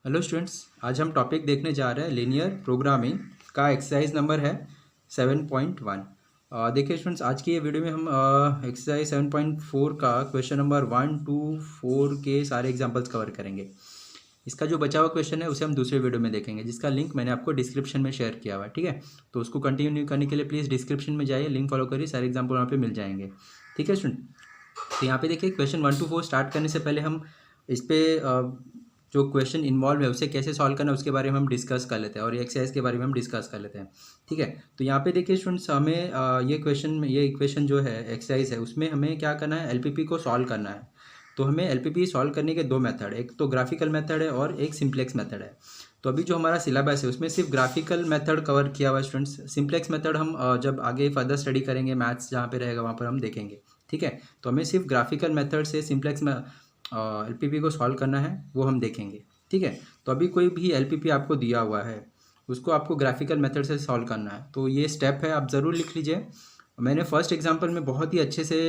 Hello students, आज हम topic देखने जा रहे हैं लीनियर प्रोग्रामिंग का एक्सरसाइज नंबर है 7.1। देखिए स्टूडेंट्स, आज की ये वीडियो में हम एक्सरसाइज 7.4 का क्वेश्चन नंबर 1 to 4 के सारे एग्जांपल्स कवर करेंगे। इसका जो बचा हुआ क्वेश्चन है उसे हम दूसरे वीडियो में देखेंगे, जिसका लिंक मैंने आपको डिस्क्रिप्शन में शेयर किया हुआ है। ठीक है, तो उसको कंटिन्यू करने के लिए प्लीज़ डिस्क्रिप्शन में जाइए, लिंक फॉलो करिए, सारे एग्जाम्पल वहाँ पे मिल जाएंगे। ठीक है स्टूडेंट, तो यहाँ पे देखिए क्वेश्चन 1 to 4 स्टार्ट करने से पहले हम इस पर जो क्वेश्चन इन्वॉल्व है उसे कैसे सॉल्व करना है उसके बारे में हम डिस्कस कर लेते हैं, और ये एक्सरसाइज के बारे में हम डिस्कस कर लेते हैं। ठीक है, तो यहाँ पे देखिए स्टूडेंट्स, हमें ये इक्वेशन जो है एक्सरसाइज है उसमें हमें क्या करना है, एलपीपी को सॉल्व करना है। तो हमें एलपीपी सॉल्व करने के दो मेथड है, एक तो ग्राफिकल मेथड है और एक सिंप्लेक्स मेथड है। तो अभी जो हमारा सिलेबस है उसमें सिर्फ ग्राफिकल मेथड कवर किया हुआ है स्टूडेंट्स। सिंप्लेक्स मेथड हम जब आगे फर्दर स्टडी करेंगे, मैथ्स जहाँ पे रहेगा वहाँ पर हम देखेंगे। ठीक है, तो हमें सिर्फ ग्राफिकल मेथड से सिंप्लेक्स में एलपीपी को सॉल्व करना है, वो हम देखेंगे। ठीक है, तो अभी कोई भी एलपीपी आपको दिया हुआ है उसको आपको ग्राफिकल मेथड से सॉल्व करना है, तो ये स्टेप है, आप ज़रूर लिख लीजिए। मैंने फर्स्ट एग्जांपल में बहुत ही अच्छे से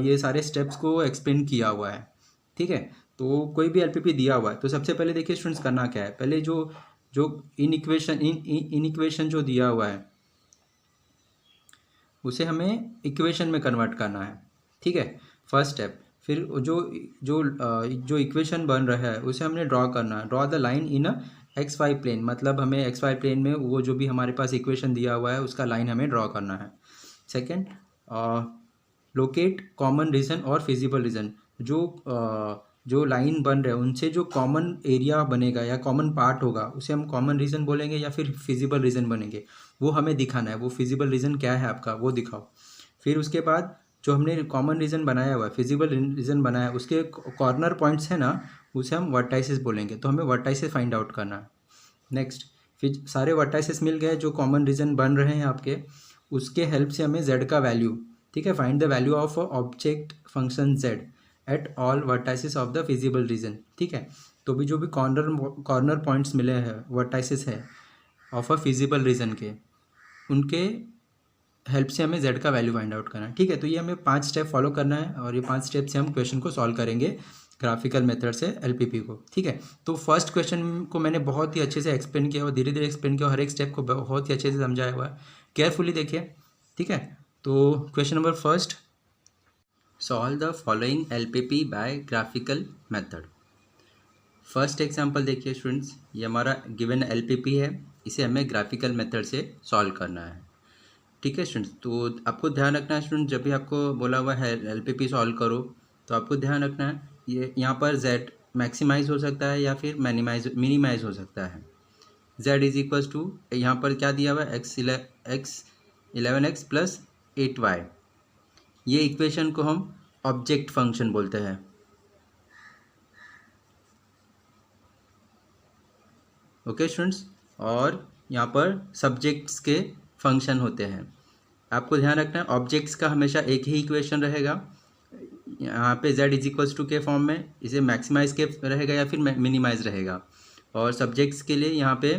ये सारे स्टेप्स को एक्सप्लेन किया हुआ है। ठीक है, तो कोई भी एलपीपी दिया हुआ है तो सबसे पहले देखिए स्टूडेंट्स, करना क्या है, पहले जो जो इन इक्वेशन जो दिया हुआ है उसे हमें इक्वेशन में कन्वर्ट करना है। ठीक है, फर्स्ट स्टेप। फिर जो जो जो इक्वेशन बन रहा है उसे हमने ड्रॉ करना है। Draw the line in a X Y plane, मतलब हमें एक्स वाई प्लेन में वो जो भी हमारे पास इक्वेशन दिया हुआ है उसका लाइन हमें ड्रॉ करना है। सेकेंड, लोकेट कॉमन रीजन और फिजिबल रीजन। जो लाइन बन रहे हैं उनसे जो कॉमन एरिया बनेगा या कॉमन पार्ट होगा उसे हम कॉमन रीजन बोलेंगे या फिर फिजिबल रीजन बनेंगे, वो हमें दिखाना है। वो फिजिबल रीजन क्या है आपका, वो दिखाओ। फिर उसके बाद जो हमने कॉमन रीजन बनाया हुआ है, फिजिबल रीजन बनाया है, उसके कॉर्नर पॉइंट्स है ना, उसे हम वर्टाइसेस बोलेंगे। तो हमें वर्टाइसेस फाइंड आउट करना है। नेक्स्ट, फिर सारे वर्टाइसेस मिल गए जो कॉमन रीजन बन रहे हैं आपके, उसके हेल्प से हमें z का वैल्यू, ठीक है, find the value of object function z at all vertices of the feasible reason. ठीक है, तो भी जो भी कॉर्नर पॉइंट्स मिले हैं, वर्टाइसेस है ऑफ अ फिजिबल रीजन के, उनके हेल्प से हमें z का वैल्यू फाइंड आउट करना है। ठीक है, तो ये हमें 5 स्टेप फॉलो करना है और ये 5 स्टेप से हम क्वेश्चन को सॉल्व करेंगे ग्राफिकल मेथड से एलपीपी को। ठीक है, तो फर्स्ट क्वेश्चन को मैंने बहुत ही अच्छे से एक्सप्लेन किया और धीरे धीरे एक्सप्लेन किया, हर एक स्टेप को बहुत ही अच्छे से समझाया हुआ है। केयरफुली देखिए। ठीक है, तो question number first, solve the following LPP by graphical method. First example देखिए स्टूडेंट्स, ये हमारा गिवन एलपीपी है, इसे हमें ग्राफिकल मेथड से सॉल्व करना है। ठीक है स्टूडेंट्स, तो आपको ध्यान रखना है स्टूडेंट, जब भी आपको बोला हुआ है एलपीपी सॉल्व करो तो आपको ध्यान रखना है ये यहाँ पर z मैक्सिमाइज हो सकता है या फिर मिनिमाइज हो सकता है। z इज इक्वल्स टू, यहाँ पर क्या दिया हुआ है, x11x प्लस 8y। ये इक्वेशन को हम ऑब्जेक्ट फंक्शन बोलते हैं। ओके स्टूडेंट्स, और यहाँ पर सब्जेक्ट्स के फंक्शन होते हैं। आपको ध्यान रखना है ऑब्जेक्ट्स का हमेशा एक ही इक्वेशन रहेगा। यहाँ पे z इज इक्वल्स टू के फॉर्म में इसे मैक्सिमाइज के रहेगा या फिर मिनिमाइज रहेगा, और सब्जेक्ट्स के लिए यहाँ पे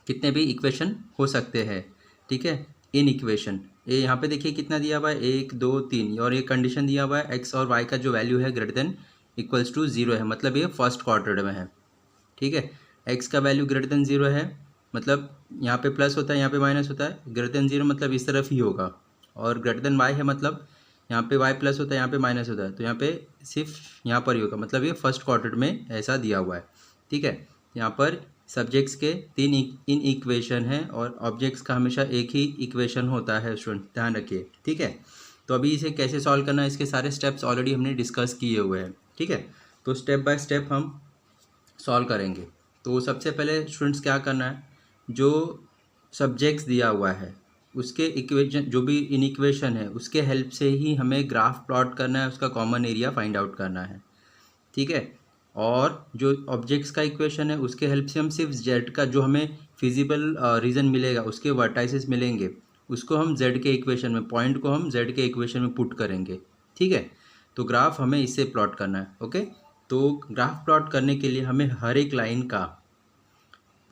कितने भी इक्वेशन हो सकते हैं। ठीक है, इन इक्वेशन ये यहाँ पे देखिए कितना दिया हुआ है, 1 2 3, और ये कंडीशन दिया हुआ है x और y का जो वैल्यू है ग्रेटर देन इक्वल्स टू 0 है, मतलब ये फर्स्ट क्वाड्रेंट में है। ठीक है, x का वैल्यू ग्रेटर देन 0 है, मतलब यहाँ पे प्लस होता है यहाँ पे माइनस होता है, ग्रेटर देन 0 मतलब इस तरफ ही होगा, और ग्रेटर देन y है मतलब यहाँ पे y प्लस होता है यहाँ पे माइनस होता है, तो यहाँ पे सिर्फ यहाँ पर ही होगा, मतलब ये फर्स्ट क्वाड्रेंट में ऐसा दिया हुआ है। ठीक है, यहाँ पर सब्जेक्ट्स के 3 इन इक्वेशन हैं और ऑब्जेक्ट्स का हमेशा एक ही इक्वेशन होता है स्टूडेंट, ध्यान रखिए। ठीक है, तो अभी इसे कैसे सॉल्व करना है, इसके सारे स्टेप्स ऑलरेडी हमने डिस्कस किए हुए हैं। ठीक है, तो स्टेप बाय स्टेप हम सॉल्व करेंगे। तो सबसे पहले स्टूडेंट्स क्या करना है, जो सब्जेक्ट्स दिया हुआ है उसके इक्वेशन, जो भी इन इक्वेशन है उसके हेल्प से ही हमें ग्राफ प्लॉट करना है, उसका कॉमन एरिया फाइंड आउट करना है। ठीक है, और जो ऑब्जेक्ट्स का इक्वेशन है उसके हेल्प से हम सिर्फ z का जो हमें फिजिबल रीजन मिलेगा, उसके वर्टाइसेस मिलेंगे, उसको हम z के इक्वेशन में, पॉइंट को हम z के इक्वेशन में पुट करेंगे। ठीक है, तो ग्राफ हमें इससे प्लॉट करना है। ओके, तो ग्राफ प्लॉट करने के लिए हमें हर एक लाइन का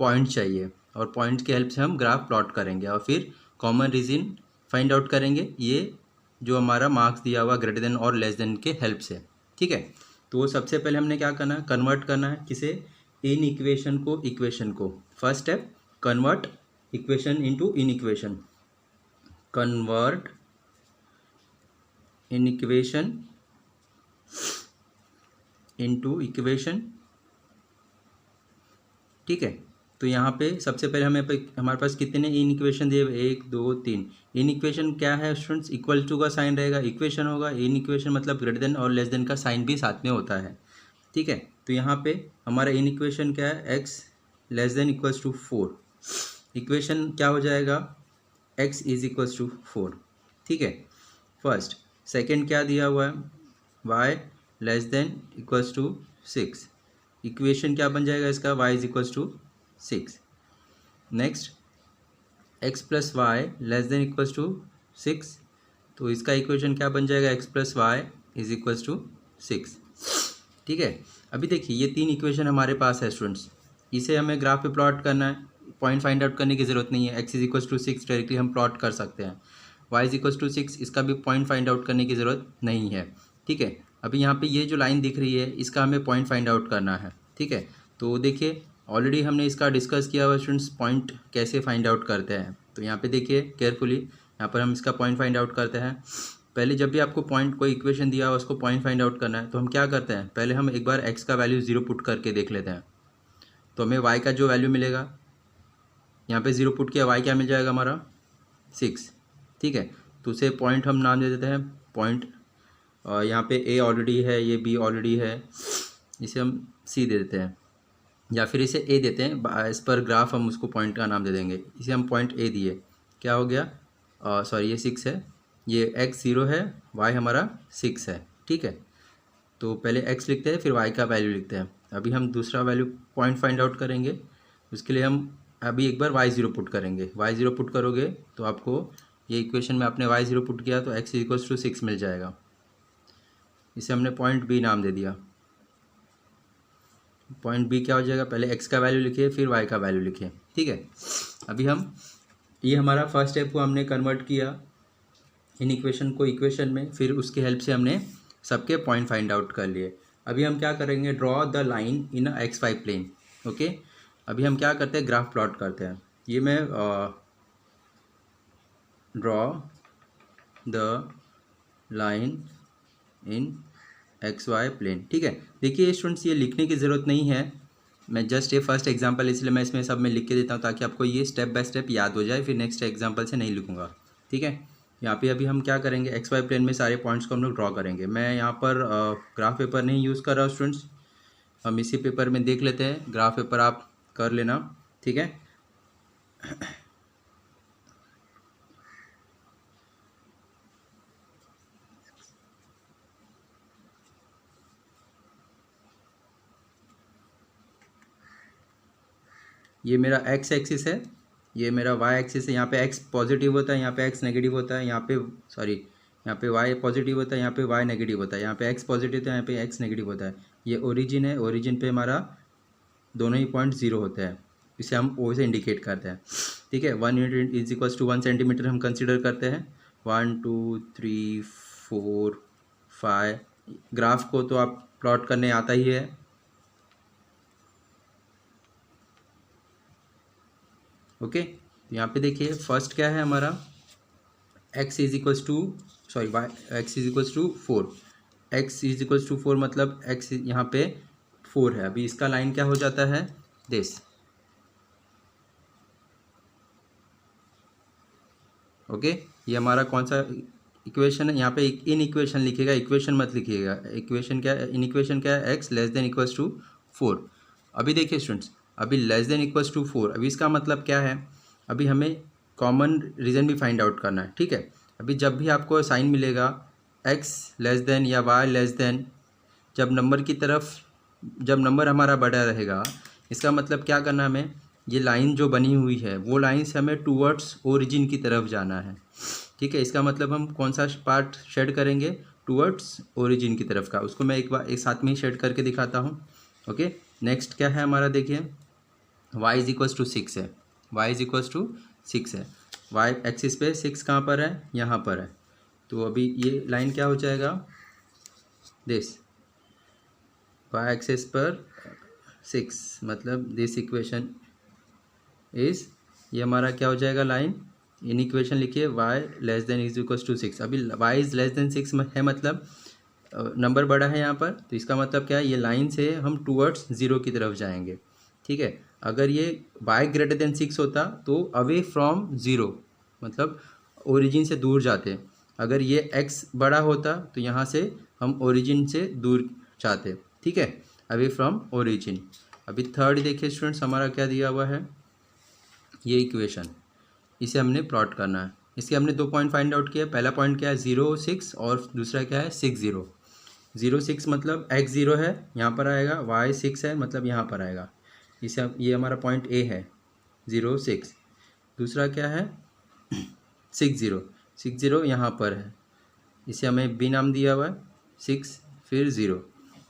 पॉइंट चाहिए, और पॉइंट के हेल्प से हम ग्राफ प्लॉट करेंगे और फिर कॉमन रीजन फाइंड आउट करेंगे, ये जो हमारा मार्क्स दिया हुआ ग्रेटर देन और लेस देन के हेल्प से। ठीक है, तो सबसे पहले हमने क्या करना है, कन्वर्ट करना है किसे, इन इक्वेशन को इक्वेशन को। First step, convert equation into in equation, convert in equation into equation. ठीक है, तो यहाँ पे सबसे पहले हमारे पास कितने इन इक्वेशन दिए, 1 2 3। इन इक्वेशन क्या है स्टूडेंट्स, इक्वल टू का साइन रहेगा, इक्वेशन होगा, इन इक्वेशन मतलब ग्रेटर देन और लेस देन का साइन भी साथ में होता है। ठीक है, तो यहाँ पे हमारा इन इक्वेशन क्या है, X less than equals to 4। Equation क्या हो जाएगा, एक्स इज इक्वल्स टू 4। ठीक है, फर्स्ट। सेकेंड क्या दिया हुआ है, Y less than equals to 6। Equation क्या बन जाएगा इसका, y is equals to 6। Next, x plus Y less than equals to 6, तो इसका इक्वेशन क्या बन जाएगा, x plus Y is equals to 6। ठीक है, अभी देखिए ये 3 इक्वेशन हमारे पास है स्टूडेंट्स, इसे हमें ग्राफ पे प्लॉट करना है, पॉइंट फाइंड आउट करने की ज़रूरत नहीं है। x is equals to 6 directly हम प्लॉट कर सकते हैं, y इज इक्वल्स टू 6 इसका भी पॉइंट फाइंड आउट करने की ज़रूरत नहीं है। ठीक है, अभी यहाँ पे ये जो लाइन दिख रही है इसका हमें पॉइंट फाइंड आउट करना है। ठीक है, तो देखिए ऑलरेडी हमने इसका डिस्कस किया हुआ स्टूडेंट्स, पॉइंट कैसे फाइंड आउट करते हैं। तो यहाँ पे देखिए केयरफुली, यहाँ पर हम इसका पॉइंट फाइंड आउट करते हैं। पहले जब भी आपको पॉइंट कोई इक्वेशन दिया हो उसको पॉइंट फाइंड आउट करना है, तो हम क्या करते हैं, पहले हम एक बार x का वैल्यू 0 पुट करके देख लेते हैं, तो हमें y का जो वैल्यू मिलेगा, यहाँ पे 0 पुट किया, y क्या मिल जाएगा हमारा 6। ठीक है, तो उसे पॉइंट हम नाम दे देते हैं पॉइंट, यहाँ पे a ऑलरेडी है, ये b ऑलरेडी है, इसे हम c दे देते हैं, या फिर इसे a देते हैं, इस पर ग्राफ हम उसको पॉइंट का नाम दे देंगे, इसे हम पॉइंट a दिए, क्या हो गया, सॉरी ये 6 है, ये x 0 है, y हमारा 6 है। ठीक है, तो पहले x लिखते हैं फिर y का वैल्यू लिखते हैं। अभी हम दूसरा वैल्यू पॉइंट फाइंड आउट करेंगे, उसके लिए हम अभी एक बार y0 पुट करेंगे। y0 पुट करोगे तो आपको ये इक्वेशन में आपने y0 पुट किया तो x इक्वल्स टू 6 मिल जाएगा, इसे हमने पॉइंट b नाम दे दिया। पॉइंट b क्या हो जाएगा, पहले x का वैल्यू लिखिए फिर y का वैल्यू लिखिए। ठीक है, अभी हम ये हमारा फर्स्ट स्टेप को हमने कन्वर्ट किया इन इक्वेशन को इक्वेशन में, फिर उसकी हेल्प से हमने सबके पॉइंट फाइंड आउट कर लिए। अभी हम क्या करेंगे, draw the line in a X Y plane. Okay, अभी हम क्या करते हैं, ग्राफ प्लॉट करते हैं। ये मैं draw the line in X Y plane. ठीक है, देखिए स्टूडेंट्स ये लिखने की ज़रूरत नहीं है, मैं जस्ट ये फर्स्ट एग्जांपल इसलिए मैं इसमें सब में लिख के देता हूँ ताकि आपको ये स्टेप बाय स्टेप याद हो जाए, फिर नेक्स्ट एग्जांपल से नहीं लिखूँगा। ठीक है, यहाँ पे अभी हम क्या करेंगे, एक्स वाई प्लेन में सारे पॉइंट्स को हम लोग ड्रॉ करेंगे। मैं यहाँ पर ग्राफ पेपर नहीं यूज़ कर रहा हूँ स्टूडेंट्स, हम इसी पेपर में देख लेते हैं, ग्राफ पेपर आप कर लेना। ठीक है, ये मेरा एक्स एक्सिस है, ये मेरा वाई एक्सिस है, यहाँ पे एक्स पॉजिटिव होता है, यहाँ पे एक्स नेगेटिव होता है, यहाँ पे सॉरी यहाँ पे वाई पॉजिटिव होता है, यहाँ पे वाई नेगेटिव होता है, यहाँ पे एक्स पॉजिटिव होता है, यहाँ पे एक्स नेगेटिव होता है। ये ओरिजिन है, ओरिजिन पे हमारा दोनों ही पॉइंट 0 होते हैं, इसे हम ओ से इंडिकेट करते हैं। ठीक है, 1 unit is equals to 1 centimetre हम कंसिडर करते हैं। 1 2 3 4 5, ग्राफ को तो आप प्लॉट करने आता ही है। ओके, यहाँ पे देखिए फर्स्ट क्या है हमारा, x is equals to sorry Y X is equals to 4, X is equals to 4 मतलब x यहाँ पे 4 है। अभी इसका लाइन क्या हो जाता है, दिस। ओके, ये हमारा कौन सा इक्वेशन है, यहाँ पे इन इक्वेशन लिखिएगा, इक्वेशन मत लिखिएगा। इक्वेशन क्या है, इन इक्वेशन क्या है, x less than equals to 4। अभी देखिए स्टूडेंट्स, अभी लेस देन इक्वल्स टू 4, अभी इसका मतलब क्या है, अभी हमें कॉमन रीजन भी फाइंड आउट करना है। ठीक है, अभी जब भी आपको साइन मिलेगा x लेस देन या y लेस देन, जब नंबर हमारा बड़ा रहेगा, इसका मतलब क्या करना है, हमें ये लाइन जो बनी हुई है वो लाइन से हमें टूवर्ड्स ओरिजिन की तरफ जाना है। ठीक है, इसका मतलब हम कौन सा पार्ट शेड करेंगे, टूवर्ड्स ओरिजिन की तरफ का, उसको मैं एक बार एक साथ में ही शेड करके दिखाता हूँ। ओके, नेक्स्ट क्या है हमारा, देखिए y इज इक्वल्स टू 6 है, y इज इक्वल्स टू 6 है, y एक्सिस पे 6 कहाँ पर है, यहाँ पर है। तो अभी ये लाइन क्या हो जाएगा, दिस y एक्सिस पर 6, मतलब दिस इक्वेशन इज़, ये हमारा क्या हो जाएगा लाइन, इन इक्वेशन लिखिए y less than is equals to 6। अभी y इज़ लेस देन 6 है, मतलब नंबर बड़ा है यहाँ पर, तो इसका मतलब क्या है, ये लाइन से हम टूवर्ड्स 0 की तरफ जाएंगे। ठीक है, अगर ये y ग्रेटर देन 6 होता तो अवे फ्रॉम 0, मतलब ओरिजिन से दूर जाते। अगर ये x बड़ा होता तो यहाँ से हम ओरिजिन से दूर जाते। ठीक है, अवे फ्रॉम ओरिजिन। अभी थर्ड देखिए स्टूडेंट्स, हमारा क्या दिया हुआ है, ये इक्वेशन, इसे हमने प्लॉट करना है। इसके हमने 2 पॉइंट फाइंड आउट किया। पहला पॉइंट क्या है 0 6, और दूसरा क्या है 6 0। 0 6 मतलब x 0 है, यहाँ पर आएगा, y 6 है मतलब यहाँ पर आएगा। इसे ये हमारा पॉइंट A है 0 6। दूसरा क्या है 6 0, 6 0 यहाँ पर है, इसे हमें B नाम दिया हुआ है, 6 फिर 0।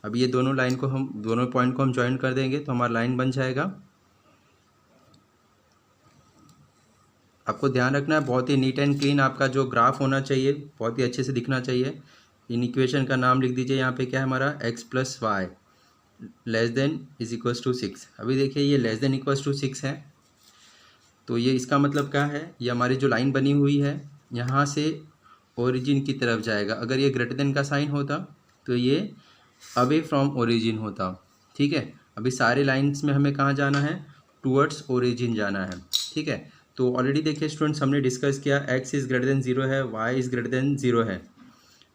अब ये दोनों लाइन को हम, दोनों पॉइंट को हम ज्वाइन कर देंगे तो हमारा लाइन बन जाएगा। आपको ध्यान रखना है, बहुत ही नीट एंड क्लीन आपका जो ग्राफ होना चाहिए, बहुत ही अच्छे से दिखना चाहिए। इन इक्वेशन का नाम लिख दीजिए, यहाँ पे क्या है हमारा x plus Y less than is equals to 6। अभी देखिए ये लेस देन इक्वल्स टू 6 है, तो ये इसका मतलब क्या है, ये हमारी जो लाइन बनी हुई है यहाँ से ओरिजिन की तरफ जाएगा। अगर ये ग्रेटर देन का साइन होता तो ये अवे फ्रॉम ओरिजिन होता। ठीक है, अभी सारे लाइंस में हमें कहाँ जाना है, टूवर्ड्स ओरिजिन जाना है। ठीक है, तो ऑलरेडी देखिए स्टूडेंट्स, हमने डिस्कस किया x इज़ ग्रेटर देन 0 है, y इज़ ग्रेटर देन 0 है,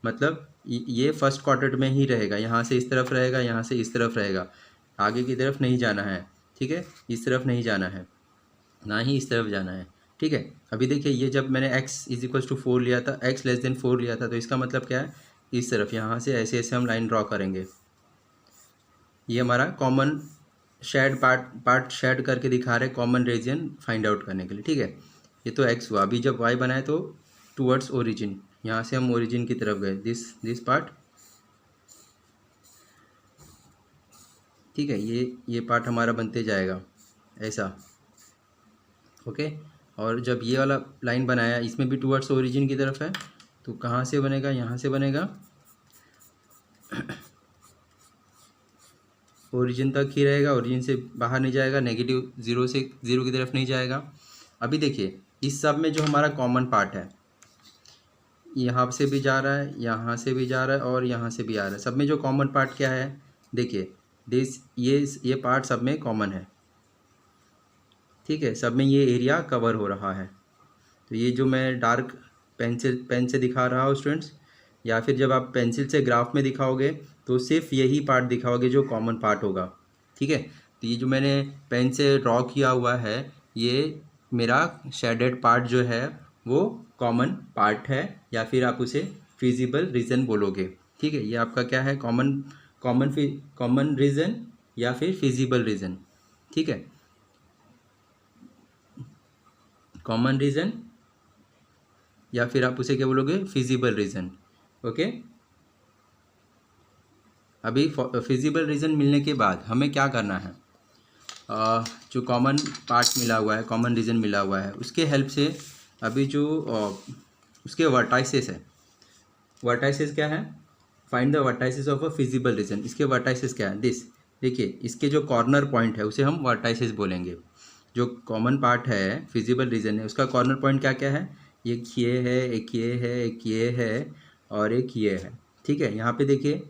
मतलब ये फर्स्ट क्वाड्रेंट में ही रहेगा, यहाँ से इस तरफ रहेगा, यहाँ से इस तरफ रहेगा, आगे की तरफ नहीं जाना है। ठीक है, इस तरफ नहीं जाना है, ना ही इस तरफ जाना है। ठीक है, अभी देखिए ये जब मैंने x इज इक्वल्स टू 4 लिया था, x लेस देन 4 लिया था, तो इसका मतलब क्या है, इस तरफ यहाँ से ऐसे ऐसे हम लाइन ड्रॉ करेंगे। ये हमारा कॉमन शेड पार्ट शेड करके दिखा रहे, कॉमन रीजन फाइंड आउट करने के लिए। ठीक है, ये तो x हुआ। अभी जब y बनाए तो टूवर्ड्स ओरिजिन, यहाँ से हम ओरिजिन की तरफ गए, दिस पार्ट। ठीक है, ये पार्ट हमारा बनते जाएगा ऐसा। ओके, और जब ये वाला लाइन बनाया, इसमें भी टूवर्ड्स ओरिजिन की तरफ है, तो कहाँ से बनेगा, यहाँ से बनेगा, ओरिजिन तक ही रहेगा, ओरिजिन से बाहर नहीं जाएगा, नेगेटिव 0 से 0 की तरफ नहीं जाएगा। अभी देखिए इस सब में जो हमारा कॉमन पार्ट है, यहाँ से भी जा रहा है, यहाँ से भी जा रहा है, और यहाँ से भी आ रहा है। सब में जो कॉमन पार्ट क्या है, देखिए ये पार्ट सब में कॉमन है। ठीक है, सब में ये एरिया कवर हो रहा है। तो ये जो मैं डार्क पेन से दिखा रहा हूँ स्टूडेंट्स, या फिर जब आप पेंसिल से ग्राफ में दिखाओगे तो सिर्फ यही पार्ट दिखाओगे जो कॉमन पार्ट होगा। ठीक है, तो ये जो मैंने पेन से ड्रॉ किया हुआ है, ये मेरा शेडेड पार्ट जो है वो कॉमन पार्ट है, या फिर आप उसे फिजिबल रीजन बोलोगे। ठीक है, ये आपका क्या है, कॉमन रीजन या फिर फिजिबल रीजन। ठीक है, कॉमन रीजन या फिर आप उसे क्या बोलोगे, फिजिबल रीजन। ओके, अभी फिजिबल रीजन मिलने के बाद हमें क्या करना है, जो कॉमन पार्ट मिला हुआ है, कॉमन रीजन मिला हुआ है, उसके हेल्प से अभी जो उसके वर्टाइसेस है, वर्टाइसेस क्या है, find the vertices of a feasible region. इसके वर्टाइसेस क्या है, देखिए इसके जो कॉर्नर पॉइंट है उसे हम वर्टाइसेस बोलेंगे। जो कॉमन पार्ट है, फिजिबल रीजन है, उसका कॉर्नर पॉइंट क्या क्या है, एक ये है, एक ये है, एक ये है, और एक ये है। ठीक है, यहाँ पे देखिए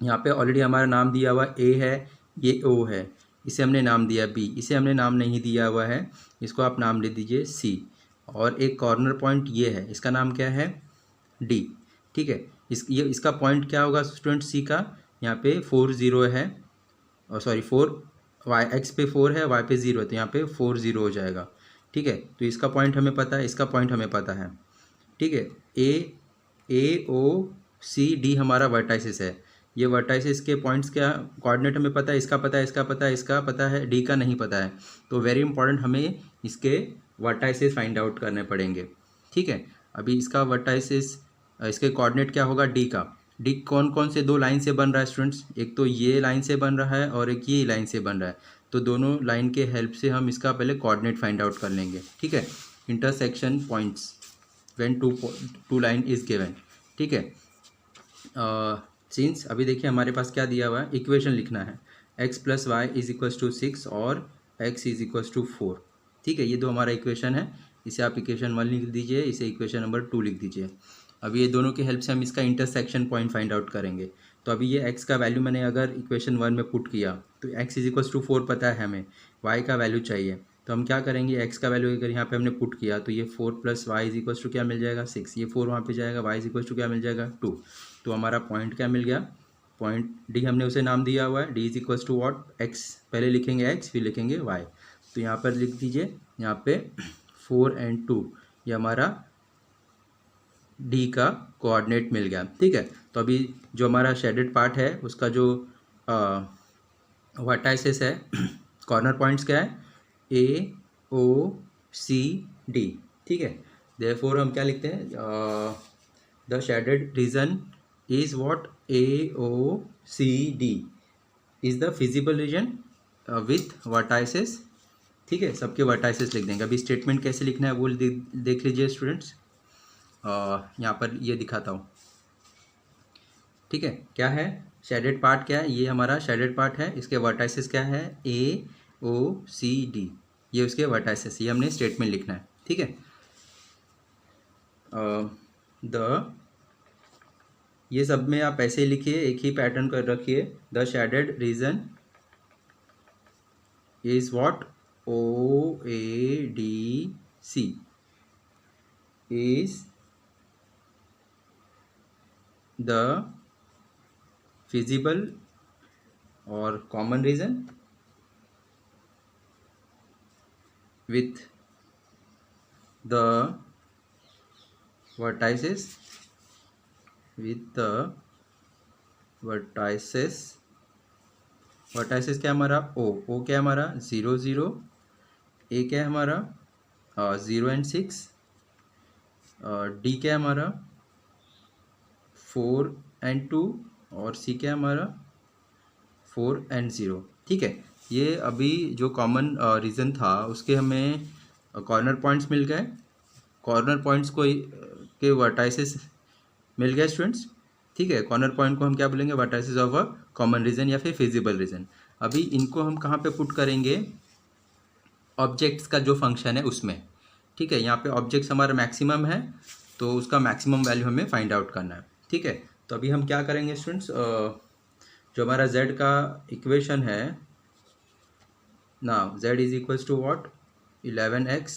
यहाँ पे ऑलरेडी हमारा नाम दिया हुआ ए है, ये ओ है, इसे हमने नाम दिया बी, इसे हमने नाम नहीं दिया हुआ है, इसको आप नाम ले दीजिए सी। और एक कॉर्नर पॉइंट ये है, इसका नाम क्या है, डी। ठीक है, इसका पॉइंट क्या होगा स्टूडेंट, सी का, यहाँ पे 4 0 है, और सॉरी 4, वाई एक्स पे 4 है, वाई पे 0 है, तो यहाँ पे 4 0 हो जाएगा। ठीक है, तो इसका पॉइंट हमें पता है, इसका पॉइंट हमें पता है। ठीक है, ए ओ सी डी हमारा वर्टाइसिस है। ये वर्टाइसिस के पॉइंट्स क्या, कोऑर्डिनेट हमें पता है, इसका पता है, इसका पता है, इसका पता है, डी का नहीं पता है। तो वेरी इंपॉर्टेंट, हमें इसके वर्टाइसिस फाइंड आउट करने पड़ेंगे। ठीक है, अभी इसका वर्टाइसिस, इसके कोऑर्डिनेट क्या होगा, डी का। डी कौन कौन से 2 लाइन से बन रहा है स्टूडेंट्स, एक तो ये लाइन से बन रहा है और एक ये लाइन से बन रहा है। तो दोनों लाइन के हेल्प से हम इसका पहले कोऑर्डिनेट फाइंड आउट कर लेंगे। ठीक है, intersection points when two line is given. ठीक है, सिंस अभी देखिए हमारे पास क्या दिया हुआ है, इक्वेशन लिखना है। X plus Y is equals to 6 और एक्स इज इक्वल्स टू 4। ठीक है, ये दो हमारा इक्वेशन है। इसे आप इक्वेशन 1 लिख दीजिए, इसे इक्वेशन नंबर 2 लिख दीजिए। अभी ये दोनों की हेल्प से हम इसका इंटरसेक्शन पॉइंट फाइंड आउट करेंगे। तो अभी ये x का वैल्यू मैंने अगर इक्वेशन 1 में पुट किया तो x इज इक्वल्स टू 4 पता है हमें, y का वैल्यू चाहिए। तो हम क्या करेंगे, x का वैल्यू अगर यहाँ पे हमने पुट किया तो ये 4 plus Y is equals to क्या मिल जाएगा 6, ये 4 वहाँ पे जाएगा, y इज इक्वल्स टू क्या मिल जाएगा 2। तो हमारा पॉइंट क्या मिल गया, पॉइंट डी हमने उसे नाम दिया हुआ है, D is equals to what X, पहले लिखेंगे x फिर लिखेंगे y। तो यहाँ पर लिख दीजिए, यहाँ पे 4 एंड 2 ये हमारा डी का कोऑर्डिनेट मिल गया। ठीक है, तो अभी जो हमारा शेडेड पार्ट है उसका जो वर्टाइसेस है कॉर्नर पॉइंट्स क्या है, ए ओ सी डी। ठीक है, देयरफॉर हम क्या लिखते हैं, the shaded region is what A O C D is the feasible region with vertices. ठीक है, सबके वर्टाइसेस लिख देंगे। अभी स्टेटमेंट कैसे लिखना है वो देख लीजिए स्टूडेंट्स, यहाँ पर ये दिखाता हूँ। ठीक है, क्या है शेडेड पार्ट, क्या है ये हमारा शेडेड पार्ट है, इसके वर्टाइसेस क्या है ए ओ सी डी, ये उसके वर्टाइसेस, ये हमने स्टेटमेंट लिखना है। ठीक है, द ये सब में आप ऐसे ही लिखिए, एक ही पैटर्न कर रखिए। The shaded region is what O A D C is the feasible और common region with the vertices vertices क्या हमारा ओ क्या हमारा 0 0, ए क्या है हमारा 0 एंड 6, डी क्या है हमारा 4 एंड 2 और सी क्या है हमारा 4 एंड 0। ठीक है, ये अभी जो कॉमन रीज़न था उसके हमें कॉर्नर पॉइंट्स मिल गए, कॉर्नर पॉइंट्स को के वर्टाइसेस मिल गए स्टूडेंट्स। ठीक है, कॉर्नर पॉइंट को हम क्या बोलेंगे, vertices of a common region या फिर फिजिबल रीजन। अभी इनको हम कहाँ पे पुट करेंगे, ऑब्जेक्ट्स का जो फंक्शन है उसमें। ठीक है, यहाँ पे ऑब्जेक्ट्स हमारा मैक्सिमम है तो उसका मैक्सिमम वैल्यू हमें फाइंड आउट करना है। ठीक है, तो अभी हम क्या करेंगे स्टूडेंट्स, जो हमारा z का इक्वेशन है ना, z is equals to what 11x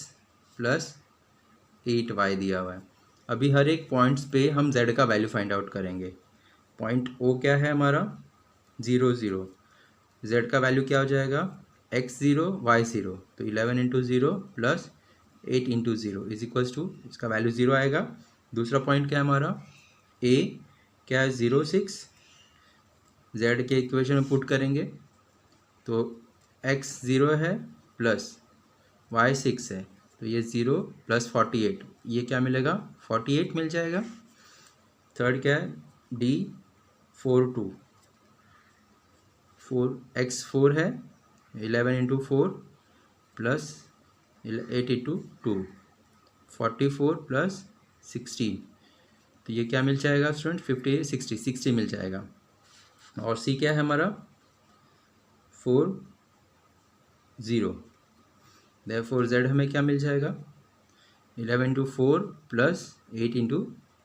plus 8y दिया हुआ है। अभी हर एक पॉइंट्स पे हम z का वैल्यू फाइंड आउट करेंगे। पॉइंट o क्या है हमारा 0 0, z का वैल्यू क्या हो जाएगा x 0 y 0, तो 11 into 0 plus 8 into 0 is equals to, इसका वैल्यू 0 आएगा। दूसरा पॉइंट क्या है हमारा a क्या है 0 6, z के इक्वेशन में पुट करेंगे तो x 0 है प्लस y 6 है, तो ये 0 प्लस 48, ये क्या मिलेगा 48 मिल जाएगा। थर्ड क्या है d 4 2, 4 x 4 है 11 इंटू 4 प्लस 8 इंटू 2 44 प्लस 16, तो ये क्या मिल जाएगा स्टूडेंट 50 60 मिल जाएगा। और c क्या है हमारा 4 0, देयरफॉर z हमें क्या मिल जाएगा 11 इंटू 4 प्लस 8 इंटू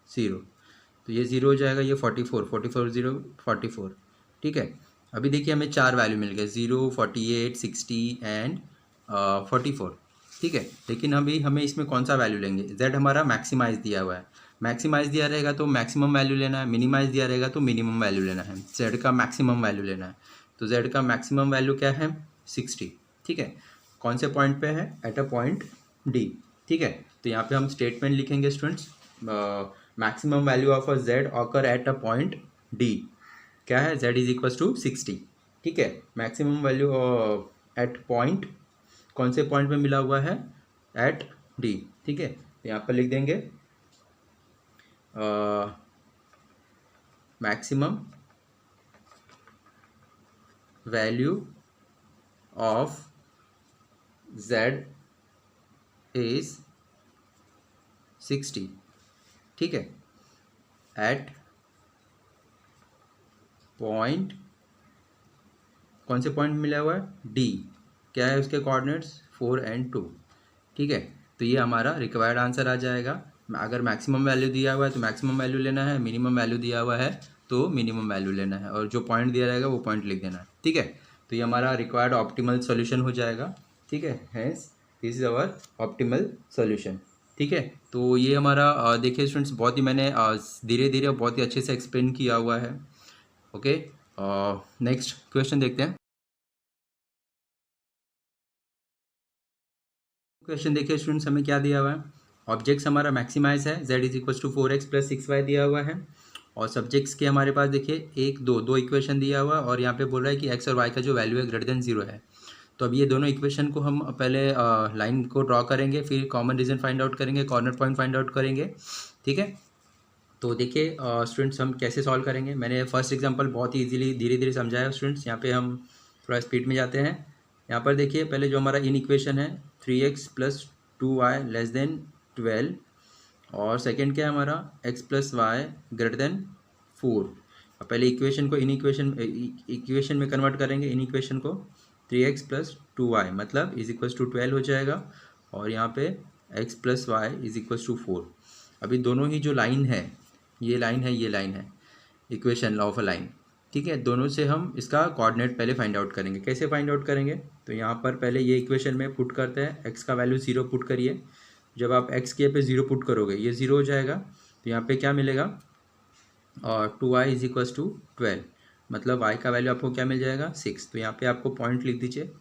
0, तो ये 0 हो जाएगा, ये 44 0 44। ठीक है, अभी देखिए हमें चार वैल्यू मिल गए 0 48 60 एंड 44। ठीक है, लेकिन अभी हमें इसमें कौन सा वैल्यू लेंगे, z हमारा मैक्सिमाइज दिया हुआ है, मैक्सिमाइज दिया रहेगा तो मैक्सिमम वैल्यू लेना है, मिनिमाइज दिया रहेगा तो मिनिमम वैल्यू लेना है, z का मैक्सिमम वैल्यू लेना है। तो z का मैक्सिमम वैल्यू क्या है 60। ठीक है, कौन से पॉइंट पे है, एट अ पॉइंट d। ठीक है, तो यहाँ पे हम स्टेटमेंट लिखेंगे students, maximum value of a z occur eight a point d क्या है, z इज इक्वल्स टू 60। ठीक है, मैक्सिमम वैल्यू एट पॉइंट, कौन से पॉइंट में मिला हुआ है, एट d। ठीक है, तो यहाँ पर लिख देंगे maximum value of z is 60। ठीक है, एट पॉइंट कौन से पॉइंट मिला हुआ है, डी, क्या है उसके कोऑर्डिनेट्स 4 and 2, ठीक है। तो ये हमारा रिक्वायर्ड आंसर आ जाएगा। अगर मैक्सिमम वैल्यू दिया हुआ है तो मैक्सिमम वैल्यू लेना है, मिनिमम वैल्यू दिया हुआ है तो मिनिमम वैल्यू लेना है, और जो पॉइंट दिया रहेगा वो पॉइंट लिख देना है, ठीक है। तो ये हमारा रिक्वायर्ड ऑप्टिमल सॉल्यूशन हो जाएगा, ठीक है। Hence this is our optimal solution, ठीक है। तो ये हमारा देखिए स्टूडेंट्स, बहुत ही मैंने धीरे धीरे बहुत ही अच्छे से एक्सप्लेन किया हुआ है। ओके, नेक्स्ट क्वेश्चन देखते हैं। क्वेश्चन देखिए स्टूडेंट्स, हमें क्या दिया हुआ है, ऑब्जेक्ट्स हमारा मैक्सिमाइज है, z is equal to 4x plus 6y दिया हुआ है, और सब्जेक्ट्स के हमारे पास देखिए एक दो इक्वेशन दिया हुआ है, और यहाँ पे बोल रहा है कि x और y का जो वैल्यू है ग्रेटर देन 0 है। तो अब ये दोनों इक्वेशन को हम पहले लाइन को ड्रॉ करेंगे, फिर कॉमन रीजन फाइंड आउट करेंगे, कॉर्नर पॉइंट फाइंड आउट करेंगे, ठीक है। तो देखिए स्टूडेंट्स, हम कैसे सॉल्व करेंगे, मैंने फर्स्ट एग्जांपल बहुत ही इजीली धीरे धीरे समझाया स्टूडेंट्स। यहाँ पे हम थोड़ा स्पीड में जाते हैं। यहाँ पर देखिए पहले जो हमारा इन इक्वेशन है 3x plus 2y less than 12, और सेकंड क्या है हमारा x plus Y greater than 4। अब पहले इक्वेशन को इन इक्वेशन में कन्वर्ट करेंगे, इन इक्वेशन को 3x प्लस 2y मतलब इज इक्वल्स टू 12 हो जाएगा, और यहाँ पे x plus Y is equals to 4। अभी दोनों ही जो लाइन है, ये लाइन है, ये लाइन है, इक्वेशन ऑफ अ लाइन, ठीक है। दोनों से हम इसका कोऑर्डिनेट पहले फाइंड आउट करेंगे। कैसे फाइंड आउट करेंगे, तो यहाँ पर पहले ये इक्वेशन में पुट करते हैं, x का वैल्यू 0 पुट करिए। जब आप x के पे 0 पुट करोगे ये 0 हो जाएगा, तो यहाँ पे क्या मिलेगा, और 2y इज इक्वल्स टू 12 मतलब y का वैल्यू आपको क्या मिल जाएगा 6। तो यहाँ पे आपको पॉइंट लिख दीजिए,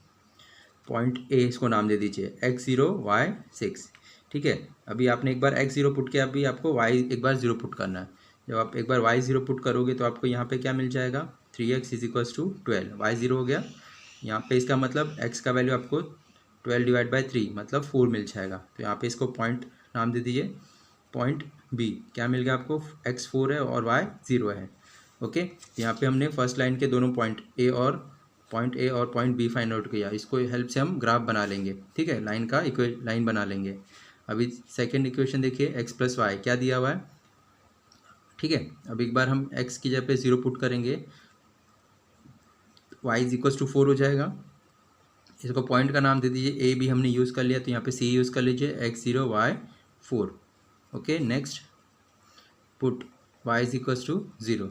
पॉइंट ए इसको नाम दे दीजिए, x0 y6, ठीक है। अभी आपने एक बार x0 पुट किया, अभी आपको y एक बार 0 पुट करना है। जब आप एक बार y0 पुट करोगे तो आपको यहाँ पे क्या मिल जाएगा, 3x is equals to 12, y0 हो गया। यहाँ पे इसका मतलब x का वैल्यू आपको 12 डिवाइड बाई 3 मतलब 4 मिल जाएगा। तो यहाँ पे इसको पॉइंट नाम दे दीजिए, पॉइंट बी, क्या मिल गया आपको, x 4 है और y 0 है। ओके, यहाँ पे हमने फर्स्ट लाइन के दोनों पॉइंट ए और पॉइंट बी फाइंड आउट किया। इसको हेल्प से हम ग्राफ बना लेंगे, ठीक है, लाइन का लाइन बना लेंगे। अभी सेकंड इक्वेशन देखिए, x प्लस वाई क्या दिया हुआ है, ठीक है। अब एक बार हम x की जगह पे 0 पुट करेंगे, y इज इक्वल्स टू 4 हो जाएगा। इसको पॉइंट का नाम दे दीजिए, ए भी हमने यूज़ कर लिया, तो यहाँ पे सी यूज़ कर लीजिए, x0 y4। Okay, next put y is equals to 0।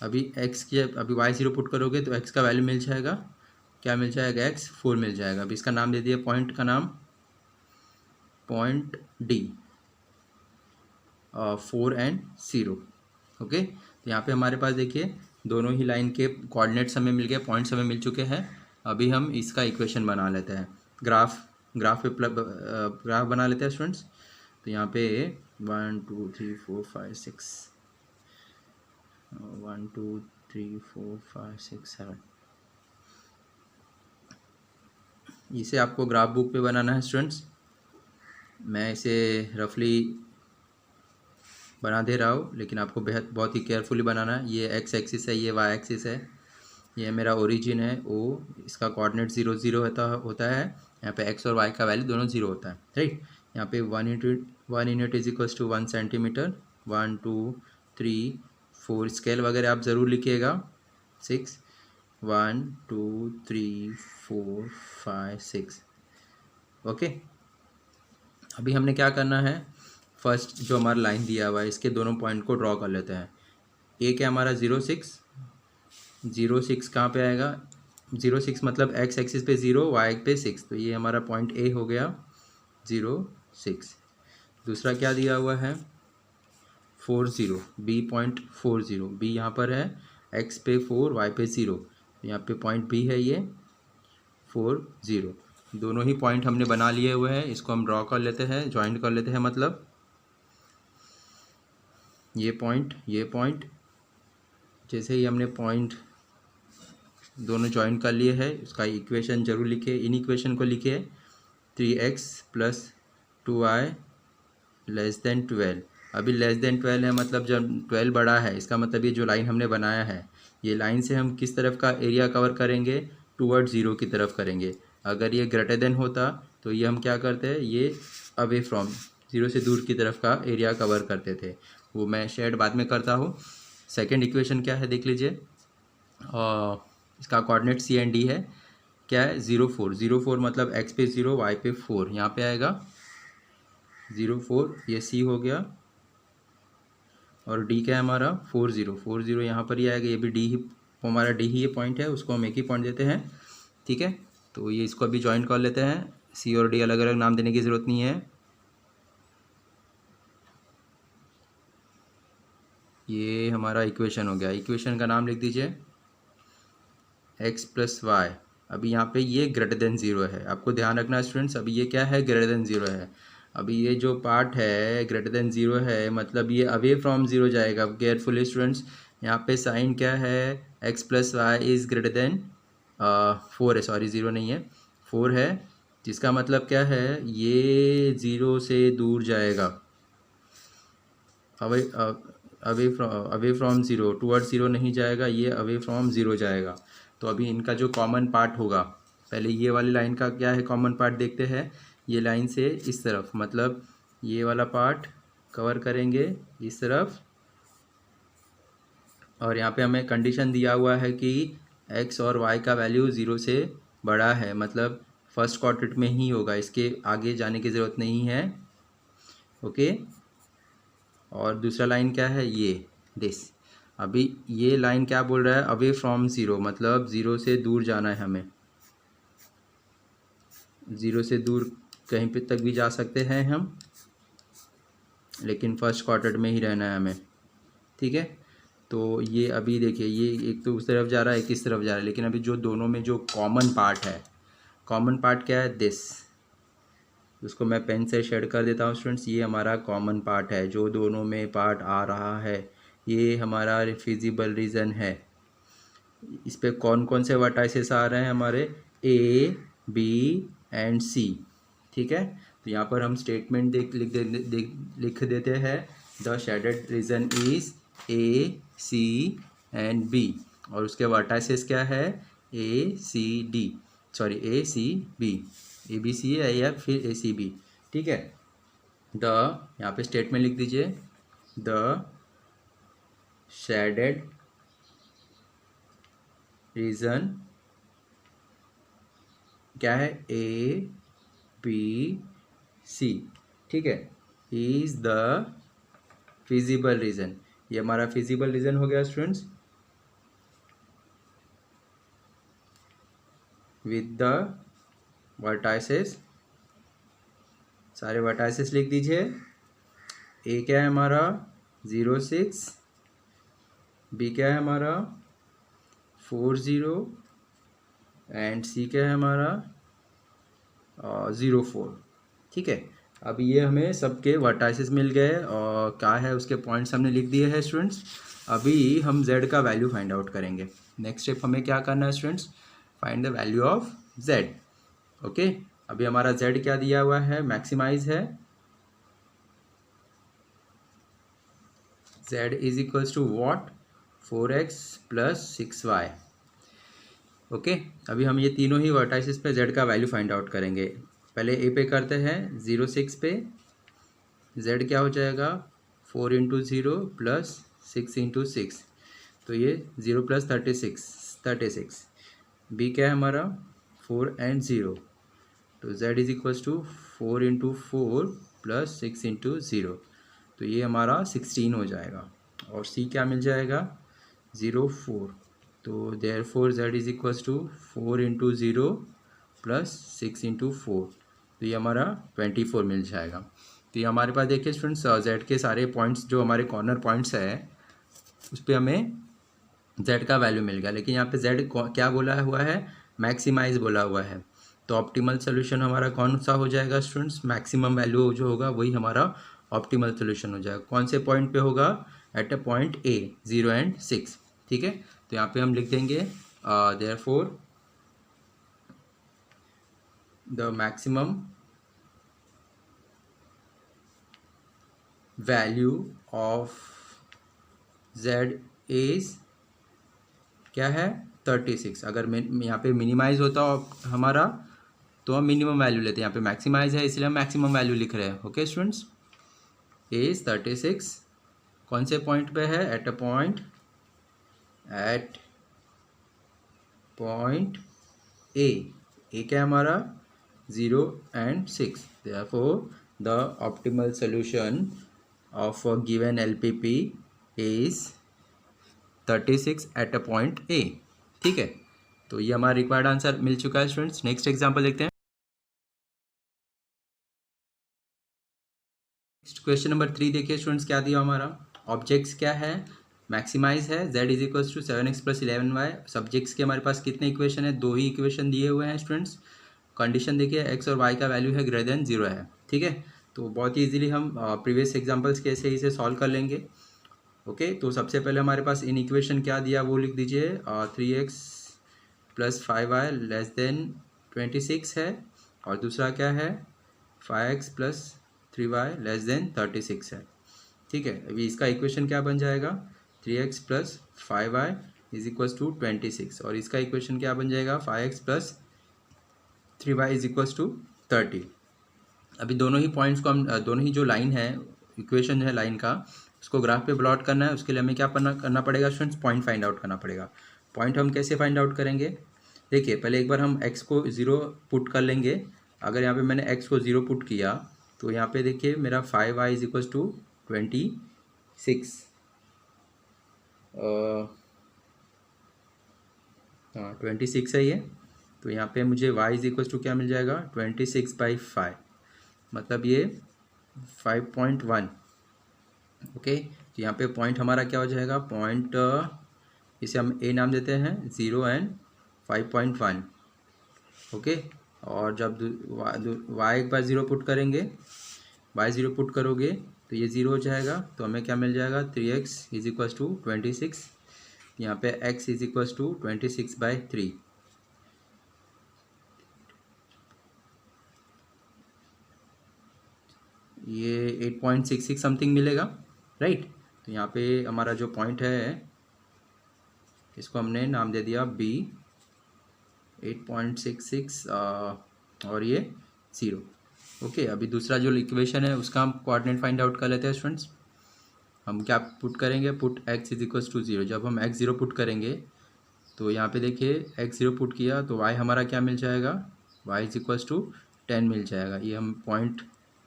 अभी x की अभी y0 पुट करोगे तो x का वैल्यू मिल जाएगा, क्या मिल जाएगा, x 4 मिल जाएगा। अभी इसका नाम दे दिए, पॉइंट का नाम पॉइंट डी, 4 and 0। ओके, तो यहाँ पे हमारे पास देखिए दोनों ही लाइन के कोऑर्डिनेट्स हमें मिल गए, पॉइंट्स हमें मिल चुके हैं। अभी हम इसका इक्वेशन बना लेते हैं, ग्राफ बना लेते हैं स्टूडेंट्स। तो यहाँ पे 1 2 3 4 5 6 1 2 3 4 5 6 7, इसे आपको ग्राफ बुक पे बनाना है स्टूडेंट्स। मैं इसे रफली बना दे रहा हूँ, लेकिन आपको बहुत ही केयरफुली बनाना है। ये x एक्सिस है, ये y एक्सिस है, ये मेरा ओरिजिन है o, इसका कोऑर्डिनेट 0 0 होता है। यहाँ पे x और y का वैल्यू दोनों 0 होता है, राइट। यहाँ पे 1 unit is equals to 1 centimetre, 1 2 3 4, scale वगैरह आप ज़रूर लिखिएगा, 6 1 2 3 4 5 6। ओके, अभी हमने क्या करना है, फर्स्ट जो हमारा लाइन दिया हुआ है इसके दोनों पॉइंट को ड्रॉ कर लेते हैं। ए क्या हमारा 0 6 कहाँ पे आएगा, 0 6 मतलब x एक्सिस पे 0, y पे 6, तो ये हमारा पॉइंट ए हो गया 0 6। दूसरा क्या दिया हुआ है 40, b पॉइंट 40, b यहाँ पर है, x पे 4 y पे 0, तो यहाँ पे पॉइंट b है ये 40। दोनों ही पॉइंट हमने बना लिए हुए हैं, इसको हम ड्रॉ कर लेते हैं, ज्वाइंट कर लेते हैं। मतलब ये पॉइंट जैसे ही हमने पॉइंट दोनों ज्वाइन कर लिए है, उसका इक्वेशन जरूर लिखिए, इन इक्वेशन को लिखिए 3x plus 2y less than 12। अभी लेस देन 12 है मतलब जब 12 बड़ा है, इसका मतलब ये जो लाइन हमने बनाया है, ये लाइन से हम किस तरफ का एरिया कवर करेंगे, टूवर्ड 0 की तरफ करेंगे। अगर ये ग्रेटर देन होता तो ये हम क्या करते हैं, ये अवे फ्रॉम 0 से दूर की तरफ का एरिया कवर करते थे, वो मैं शेड बाद में करता हूँ। सेकेंड इक्वेशन क्या है देख लीजिए, इसका कोऑर्डिनेट सी एंड डी है, क्या है 0 4, 0 4 मतलब एक्स पे 0 वाई पे 4, यहाँ पे आएगा 0 4, ये सी हो गया, और डी क्या है हमारा 4 0, 4 0 यहाँ पर ही आएगा, ये भी डी ही हमारा, डी ही ये पॉइंट है, उसको हम एक ही पॉइंट देते हैं, ठीक है। तो ये इसको अभी ज्वाइन कर लेते हैं, सी और डी अलग अलग नाम देने की ज़रूरत नहीं है। ये हमारा इक्वेशन हो गया, इक्वेशन का नाम लिख दीजिए एक्स प्लस वाई। अभी यहाँ पे ये ग्रेटर देन ज़ीरो है, आपको ध्यान रखना स्टूडेंट्स, अभी ये क्या है ग्रेटर देन ज़ीरो है। अभी ये जो पार्ट है ग्रेटर देन ज़ीरो है, मतलब ये अवे फ्रॉम ज़ीरो जाएगा। केयरफुली स्टूडेंट्स, यहाँ पे साइन क्या है, x plus Y is greater than 4 है, सॉरी 0 नहीं है 4 है, जिसका मतलब क्या है ये 0 से दूर जाएगा, away away from zero toward zero नहीं जाएगा, ये अवे फ्रॉम ज़ीरो जाएगा। तो अभी इनका जो कॉमन पार्ट होगा, पहले ये वाली लाइन का क्या है कॉमन पार्ट देखते हैं। ये लाइन से इस तरफ, मतलब ये वाला पार्ट कवर करेंगे इस तरफ, और यहाँ पे हमें कंडीशन दिया हुआ है कि x और y का वैल्यू 0 से बड़ा है, मतलब फर्स्ट क्वाड्रेंट में ही होगा, इसके आगे जाने की ज़रूरत नहीं है, ओके। और दूसरा लाइन क्या है, ये दिस। अभी ये लाइन क्या बोल रहा है, अवे फ्रॉम ज़ीरो, मतलब ज़ीरो से दूर जाना है हमें, ज़ीरो से दूर कहीं पे तक भी जा सकते हैं हम, लेकिन फर्स्ट क्वाड्रेंट में ही रहना है हमें, ठीक है। तो ये अभी देखिए, ये एक तो उस तरफ जा रहा है, एक इस तरफ जा रहा है, लेकिन अभी जो दोनों में जो कॉमन पार्ट है, कॉमन पार्ट क्या है, दिस, उसको मैं पेन से शेड कर देता हूँ स्टूडेंट्स। ये हमारा कॉमन पार्ट है, जो दोनों में पार्ट आ रहा है, ये हमारा फिजिबल रीजन है। इस पे कौन कौन से वर्टाइसेस आ रहे हैं हमारे, ए बी एंड सी, ठीक है। तो यहाँ पर हम स्टेटमेंट लिख देते हैं, the shaded region is A C and B, और उसके वर्टाइसेस क्या है, A C D, sorry A C B, A B C है या फिर ए सी बी, ठीक है। द, यहाँ पे स्टेटमेंट लिख दीजिए, द शेडेड रीजन क्या है, ए बी सी, ठीक है, इज द फिजिबल रीजन। ये हमारा फिजिबल रीजन हो गया स्टूडेंट्स, विद द वर्टाइसेस, सारे वर्टाइसेस लिख दीजिए। ए क्या है हमारा 06, बी क्या है हमारा 40, एंड सी क्या है हमारा 04, ठीक है। अब ये हमें सबके वर्टाइसेस मिल गए, और क्या है उसके पॉइंट्स हमने लिख दिए हैं स्टूडेंट्स। अभी हम z का वैल्यू फाइंड आउट करेंगे। नेक्स्ट स्टेप हमें क्या करना है students, find the value of z, okay. अभी हमारा z क्या दिया हुआ है, मैक्सिमाइज है, z is equals to what, 4x plus 6y, okay. अभी हम ये तीनों ही वर्टाइसेस पे z का वैल्यू फाइंड आउट करेंगे। पहले a पे करते हैं, 06 पे z क्या हो जाएगा, 4 इंटू 0 प्लस 6 इंटू 6, तो ये 0 प्लस 36, b क्या है हमारा 4 एंड 0, तो z is equals to 4 into 4 plus 6 into 0, तो ये हमारा 16 हो जाएगा। और c क्या मिल जाएगा 04, तो therefore Z is equals to 4 into 0 plus 6 into 4, तो ये हमारा 24 मिल जाएगा। तो ये हमारे पास देखिए स्टूडेंट्स, जेड के सारे पॉइंट्स जो हमारे कॉर्नर पॉइंट्स है उस पर हमें जेड का वैल्यू मिल गया, लेकिन यहाँ पे जेड क्या बोला हुआ है, मैक्सिमाइज बोला हुआ है। तो ऑप्टिमल सोल्यूशन हमारा कौन सा हो जाएगा स्टूडेंट्स, मैक्सिमम वैल्यू जो होगा वही हमारा ऑप्टिमल सोल्यूशन हो जाएगा। कौन से पॉइंट पे होगा, eight a point A 0 and 6, ठीक है। तो यहाँ पे हम लिख देंगे therefore the maximum value of z is क्या है 36। अगर यहाँ पे मिनिमाइज होता हमारा तो हम मिनिमम वैल्यू लेते हैं, यहाँ पे मैक्सिमाइज है इसलिए हम मैक्सिमम वैल्यू लिख रहे हैं, ओके स्टूडेंट्स। इज 36 कौन से पॉइंट पे है, at a point at point A क्या है हमारा 0 and 6. Therefore the optimal solution of a given LPP is 36 at a point A. ठीक है, तो ये हमारा रिक्वायर्ड आंसर मिल चुका है स्टूडेंट्स। नेक्स्ट एग्जांपल देखते हैं। नेक्स्ट क्वेश्चन नंबर 3 देखिए स्टूडेंट्स, क्या दिया हमारा। ऑब्जेक्ट्स क्या है, मैक्सिमाइज है z is equals to 7x plus 11y। Subjects के हमारे पास कितने इक्वेशन है, 2 ही इक्वेशन दिए हुए हैं स्टूडेंट्स। कंडीशन देखिए x और y का वैल्यू है ग्रेटर देन 0 है। ठीक है, तो बहुत ही इजीली हम प्रीवियस एग्जांपल्स के ऐसे ही से सॉल्व कर लेंगे। ओके, तो सबसे पहले हमारे पास इन इक्वेशन क्या दिया वो लिख दीजिए। 3x plus 5y less than 26 है, और दूसरा क्या है 5x plus 3y less than 36 है। ठीक है, अभी इसका इक्वेशन क्या बन जाएगा, 3x plus 5y is equals to 26, और इसका इक्वेशन क्या बन जाएगा 5x plus 3y is equals to 30। अभी दोनों ही पॉइंट्स को हम दोनों ही जो लाइन है, इक्वेशन है लाइन का, उसको ग्राफ पे प्लॉट करना है। उसके लिए हमें क्या करना पड़ेगा स्टूडेंट्स, पॉइंट फाइंड आउट करना पड़ेगा। पॉइंट हम कैसे फाइंड आउट करेंगे, देखिए पहले एक बार हम x को 0 पुट कर लेंगे। अगर यहाँ पे मैंने x को 0 पुट किया तो यहाँ पे देखिए मेरा 5y इज इक्वल्स टू 26, हाँ 26 है ये। तो यहाँ पे मुझे y इज इक्वल्स टू क्या मिल जाएगा 26/5, मतलब ये 5.1। ओके, तो यहाँ पे पॉइंट हमारा क्या हो जाएगा, पॉइंट इसे हम a नाम देते हैं 0 and 5.1। ओके, और जब y एक बार 0 पुट करेंगे, y 0 पुट करोगे तो ये 0 हो जाएगा। तो हमें क्या मिल जाएगा 3x इज इक्वल्स टू 26, यहाँ पे x इज इक्वल्स टू 26/3। ये 8.66 समथिंग मिलेगा, राइट। तो यहाँ पे हमारा जो पॉइंट है इसको हमने नाम दे दिया b 8.66 और ये 0। ओके, अभी दूसरा जो इक्वेशन है उसका हम कोऑर्डिनेट फाइंड आउट कर लेते हैं स्टूडेंट्स। हम क्या पुट करेंगे, put x is equals to 0। जब हम x 0 पुट करेंगे तो यहाँ पे देखिए x 0 पुट किया तो y हमारा क्या मिल जाएगा, y इज इक्वल्स टू 10 मिल जाएगा। ये हम पॉइंट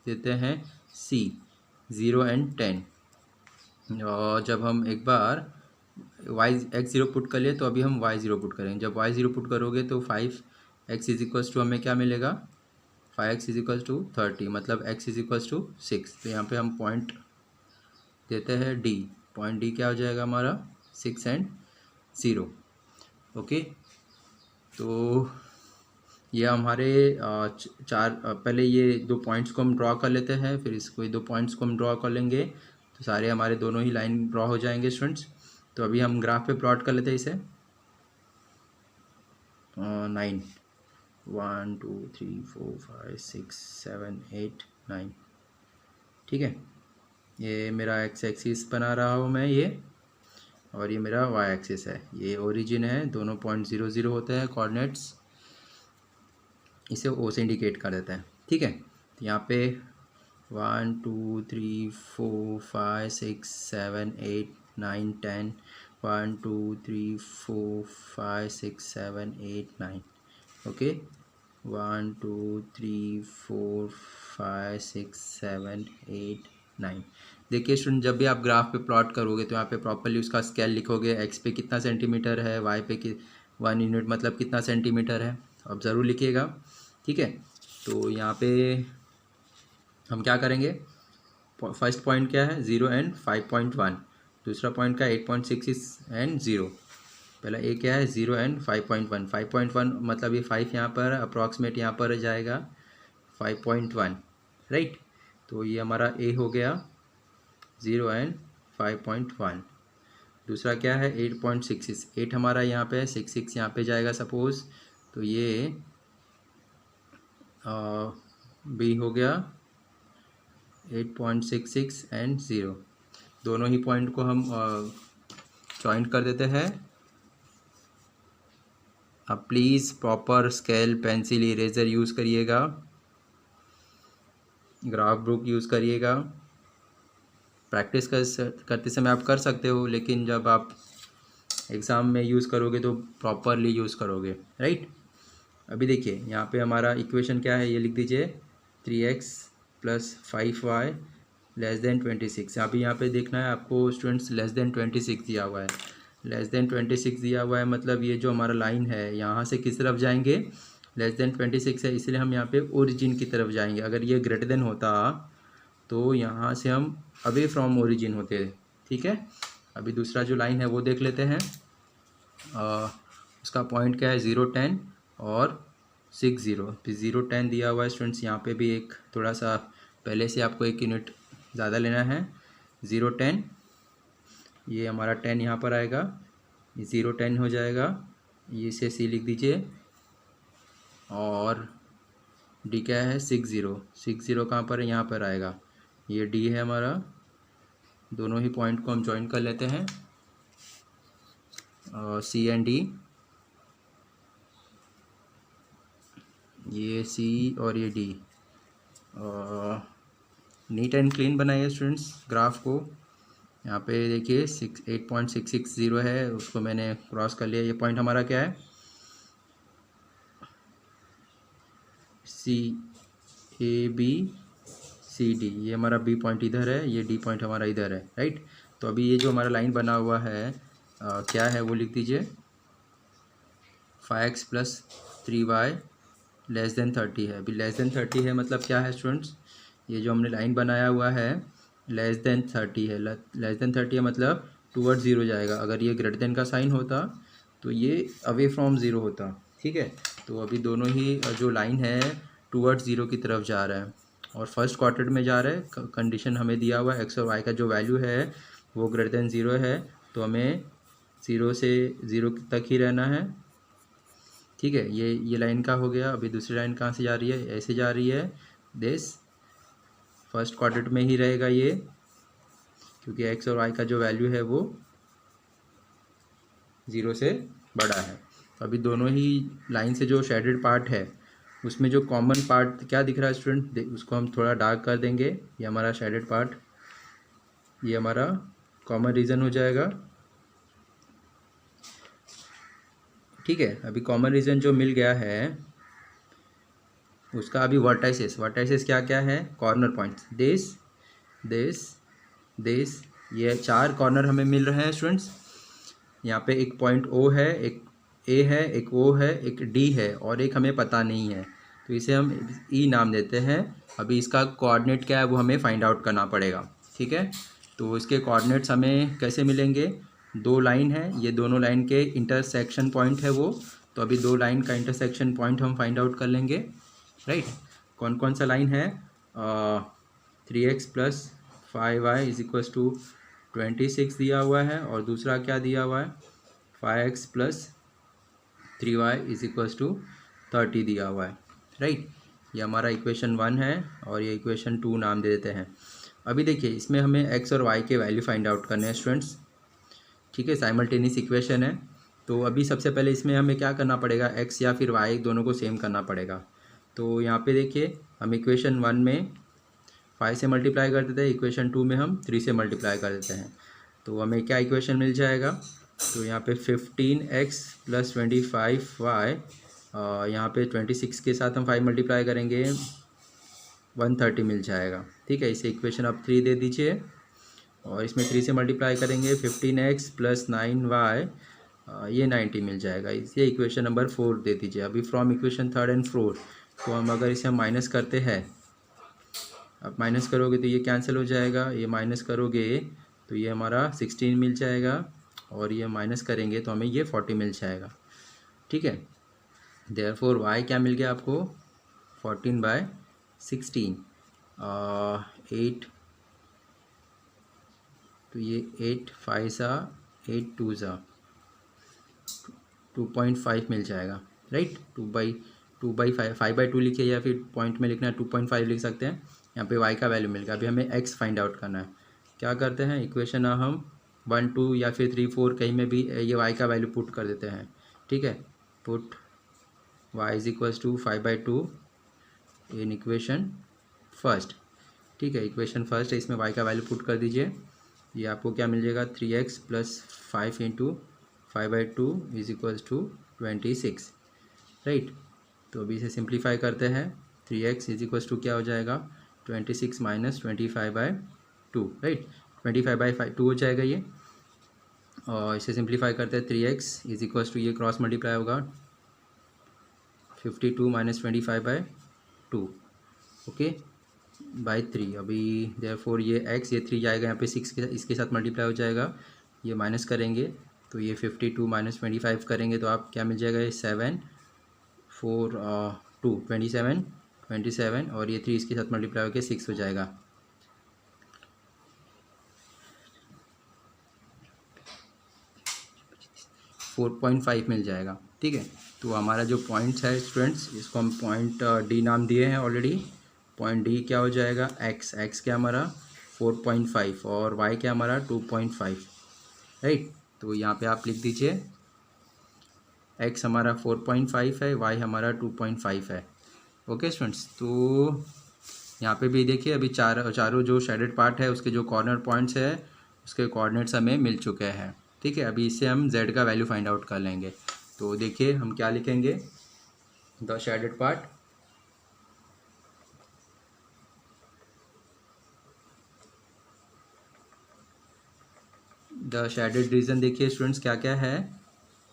देते हैं C 0 and 10। और जब हम एक बार x 0 पुट कर लिए तो अभी हम y 0 पुट करेंगे। जब y 0 पुट करोगे तो 5x इज इक्वल्स टू हमें क्या मिलेगा, 5x इज इक्वल्स टू 30, मतलब x इज इक्वल्स टू 6। तो यहाँ पे हम पॉइंट देते हैं D। पॉइंट D क्या हो जाएगा हमारा 6 and 0। ओके, तो ये हमारे पहले ये 2 पॉइंट्स को हम ड्रॉ कर लेते हैं, फिर इसको 2 पॉइंट्स को हम ड्रॉ कर लेंगे तो सारे हमारे दोनों ही लाइन ड्रॉ हो जाएंगे स्टूडेंट्स। तो अभी हम ग्राफ पे प्लॉट कर लेते हैं इसे। 9 1 2 3 4 5 6 7 8 9। ठीक है, ये मेरा एक्स एक्सिस बना रहा हूँ मैं ये, और ये मेरा वाई एक्सिस है। ये ओरिजिन है, दोनों पॉइंट 0 0 होते हैं कोऑर्डिनेट्स, इसे ओ से इंडिकेट कर देते हैं। ठीक है, तो यहाँ पे 1 2 3 4 5 6 7 8 9 10 1 2 3 4 5 6 7 8 9। ओके, 1 2 3 4 5 6 7 8 9। देखिए स्टूडेंट, जब भी आप ग्राफ पे प्लॉट करोगे तो यहाँ पे प्रॉपरली उसका स्केल लिखोगे, एक्स पे कितना सेंटीमीटर है, वाई पे 1 यूनिट मतलब कितना सेंटीमीटर है, अब ज़रूर लिखिएगा। ठीक है, तो यहाँ पे हम क्या करेंगे, फर्स्ट पॉइंट क्या है 0 and 5.1, दूसरा पॉइंट का 8.66 and 0। पहला ए क्या है 0 and 5.1। 5.1 मतलब ये 5 यहाँ पर अप्रॉक्सीमेट यहाँ पर जाएगा 5.1, राइट। तो ये हमारा ए हो गया 0 and 5.1। दूसरा क्या है 8.66, 8 हमारा यहाँ पे है, 66 यहाँ पे जाएगा सपोज, तो ये बी हो गया 8.66 and 0। दोनों ही पॉइंट को हम जॉइंट कर देते हैं। अब please proper scale, pencil, eraser use करिएगा, ग्राफ बुक यूज़ करिएगा। प्रैक्टिस करते समय आप कर सकते हो, लेकिन जब आप एग्ज़ाम में यूज़ करोगे तो प्रॉपरली यूज़ करोगे, राइट। अभी देखिए यहाँ पे हमारा इक्वेशन क्या है, ये लिख दीजिए 3x + 5y <26। अभी यहाँ पे देखना है आपको स्टूडेंट्स, <26 दिया हुआ है। <26 दिया हुआ है मतलब ये जो हमारा लाइन है यहाँ से किस तरफ जाएंगे, <26 है इसलिए हम यहाँ पे ओरिजिन की तरफ जाएंगे। अगर ये ग्रेटर देन होता तो यहाँ से हम अवे फ्रॉम ओरिजिन होते, ठीक है। अभी दूसरा जो लाइन है वो देख लेते हैं। उसका पॉइंट क्या है, 0 10 और 6 0। 0 10 दिया हुआ है स्टूडेंट्स, यहाँ पे भी एक थोड़ा सा पहले से आपको एक यूनिट ज़्यादा लेना है। 0 10, ये हमारा 10 यहाँ पर आएगा, 0 10 हो जाएगा, ये से C लिख दीजिए। और D क्या है, 6 0। 6 0 कहाँ पर है, यहाँ पर आएगा, ये D है हमारा। दोनों ही पॉइंट को हम ज्वाइन कर लेते हैं, C एंड D, ये C और ये D। नीट एंड क्लीन बनाइए स्टूडेंट्स ग्राफ को। यहाँ पे देखिए 8.660 है, उसको मैंने क्रॉस कर लिया। ये पॉइंट हमारा क्या है, CABCD, ये हमारा B पॉइंट इधर है, ये D पॉइंट हमारा इधर है, राइट। तो अभी ये जो हमारा लाइन बना हुआ है क्या है वो लिख दीजिए, 5x + 3y <30 है। अभी <30 है मतलब क्या है स्टूडेंट्स, ये जो हमने लाइन बनाया हुआ है <30 है। <30 है मतलब टूवर्ड्स 0 जाएगा। अगर ये ग्रेटर देन का साइन होता तो ये अवे फ्रॉम 0 होता, ठीक है। तो अभी दोनों ही जो लाइन है टूवर्ड्स 0 की तरफ जा रहा है और फर्स्ट क्वाड्रेंट में जा रहा है। कंडीशन हमें दिया हुआ है x और y का जो वैल्यू है वो ग्रेटर देन 0 है, तो हमें 0 से 0 तक ही रहना है, ठीक है। ये लाइन का हो गया। अभी दूसरी लाइन कहाँ से जा रही है, ऐसे जा रही है, दिस फर्स्ट क्वाड्रेंट में ही रहेगा ये, क्योंकि x और y का जो वैल्यू है वो 0 से बड़ा है। तो अभी दोनों ही लाइन से जो शेडेड पार्ट है उसमें जो कॉमन पार्ट क्या दिख रहा है स्टूडेंट, उसको हम थोड़ा डार्क कर देंगे। ये हमारा शेडेड पार्ट, ये हमारा कॉमन रीजन हो जाएगा, ठीक है। अभी कॉमन रीजन जो मिल गया है उसका अभी वर्टाइसेस क्या क्या है, corner points, this this this, ये 4 कॉर्नर हमें मिल रहे हैं स्टूडेंट्स। यहाँ पे एक पॉइंट O है, एक A है, एक O है, एक D है और एक हमें पता नहीं है, तो इसे हम E नाम देते हैं। अभी इसका कोऑर्डिनेट क्या है वो हमें फाइंड आउट करना पड़ेगा, ठीक है। तो इसके कोऑर्डिनेट्स हमें कैसे मिलेंगे, 2 लाइन है, ये दोनों लाइन के इंटरसेक्शन पॉइंट है वो, तो अभी 2 लाइन का इंटरसेक्शन पॉइंट हम फाइंड आउट कर लेंगे, राइट। कौन कौन सा लाइन है, 3x + 5y = 26 दिया हुआ है और दूसरा क्या दिया हुआ है, 5x + 3y = 30 दिया हुआ है, राइट। ये हमारा इक्वेशन 1 है और ये इक्वेशन 2 नाम दे देते हैं। अभी देखिए इसमें हमें x और y के वैल्यू फाइंड आउट करने हैं स्टूडेंट्स, ठीक है। साइमल्टेनियस इक्वेशन है, तो अभी सबसे पहले इसमें हमें क्या करना पड़ेगा, x या फिर y दोनों को सेम करना पड़ेगा। तो यहाँ पे देखिए हम इक्वेशन 1 में 5 से मल्टीप्लाई कर देते हैं, इक्वेशन 2 में हम 3 से मल्टीप्लाई कर देते हैं, तो हमें क्या इक्वेशन मिल जाएगा। तो यहाँ पे 15x + 25y, यहाँ पे 26 के साथ हम 5 मल्टीप्लाई करेंगे 130 मिल जाएगा, ठीक है। इसे इक्वेशन आप 3 दे दीजिए और इसमें 3 से मल्टीप्लाई करेंगे 15x + 9y, ये 90 मिल जाएगा। इसे इक्वेशन नंबर 4 दे दीजिए। अभी फ्रॉम इक्वेशन 3 एंड 4 तो हम अगर इसे माइनस करते हैं, अब माइनस करोगे तो ये कैंसिल हो जाएगा, ये माइनस करोगे तो ये हमारा 16 मिल जाएगा और ये माइनस करेंगे तो हमें ये 40 मिल जाएगा, ठीक है। देयरफॉर y क्या मिल गया आपको, 14/16, 8, तो ये 8 5 सा 8 2 सा 2.5 मिल जाएगा, राइट। 2/5 5/2 लिखिए या फिर पॉइंट में लिखना है 2.5 लिख सकते हैं। यहाँ पे y का वैल्यू मिल गया। अभी हमें x फाइंड आउट करना है। क्या करते हैं, इक्वेशन हम 1 2 या फिर 3 4 कहीं में भी ये y का वैल्यू पुट कर देते हैं, ठीक है। Put y = 5/2 in equation first, ठीक है। इक्वेशन फर्स्ट है, इसमें y का वैल्यू पुट कर दीजिए। ये आपको क्या मिल जाएगा, 3x + 5 × 5/2 is equals to 26, right. तो अभी इसे सिंप्लीफाई करते हैं। 3x इज इक्वल्स टू क्या हो जाएगा, 26 माइनस 25/2, राइट। 25/2 हो जाएगा ये। और इसे सिंप्लीफाई करते हैं। 3x इज इक्वल्स टू ये क्रॉस मल्टीप्लाई होगा 52 माइनस 25/2, ओके, बाई 3। अभी देयरफॉर ये x, ये 3 जाएगा यहाँ पे 6 के इसके साथ मल्टीप्लाई हो जाएगा, ये माइनस करेंगे तो ये 52 माइनस 25 करेंगे तो आप क्या मिल जाएगा, ये 7 4 2 27 और ये 3 इसके साथ मल्टीप्लाई होकर 6 हो जाएगा। $4.5 मिल जाएगा, ठीक है। तो हमारा जो पॉइंट्स है स्टूडेंट्स, इसको हम पॉइंट डी नाम दिए हैं ऑलरेडी। पॉइंट डी क्या हो जाएगा, एक्स क्या हमारा 4.5 और वाई क्या हमारा 2.5, राइट। तो यहाँ पे आप लिख दीजिए एक्स हमारा 4.5 है, वाई हमारा 2.5 है, ओके स्टूडेंट्स। तो यहाँ पे भी देखिए अभी चारों जो शेडेड पार्ट है उसके जो कॉर्नर पॉइंट्स है उसके कोऑर्डिनेट्स हमें मिल चुके हैं, ठीक है। अभी इससे हम z का वैल्यू फाइंड आउट कर लेंगे। तो देखिए हम क्या लिखेंगे, the shaded part, the shaded region देखिए स्टूडेंट्स क्या क्या है,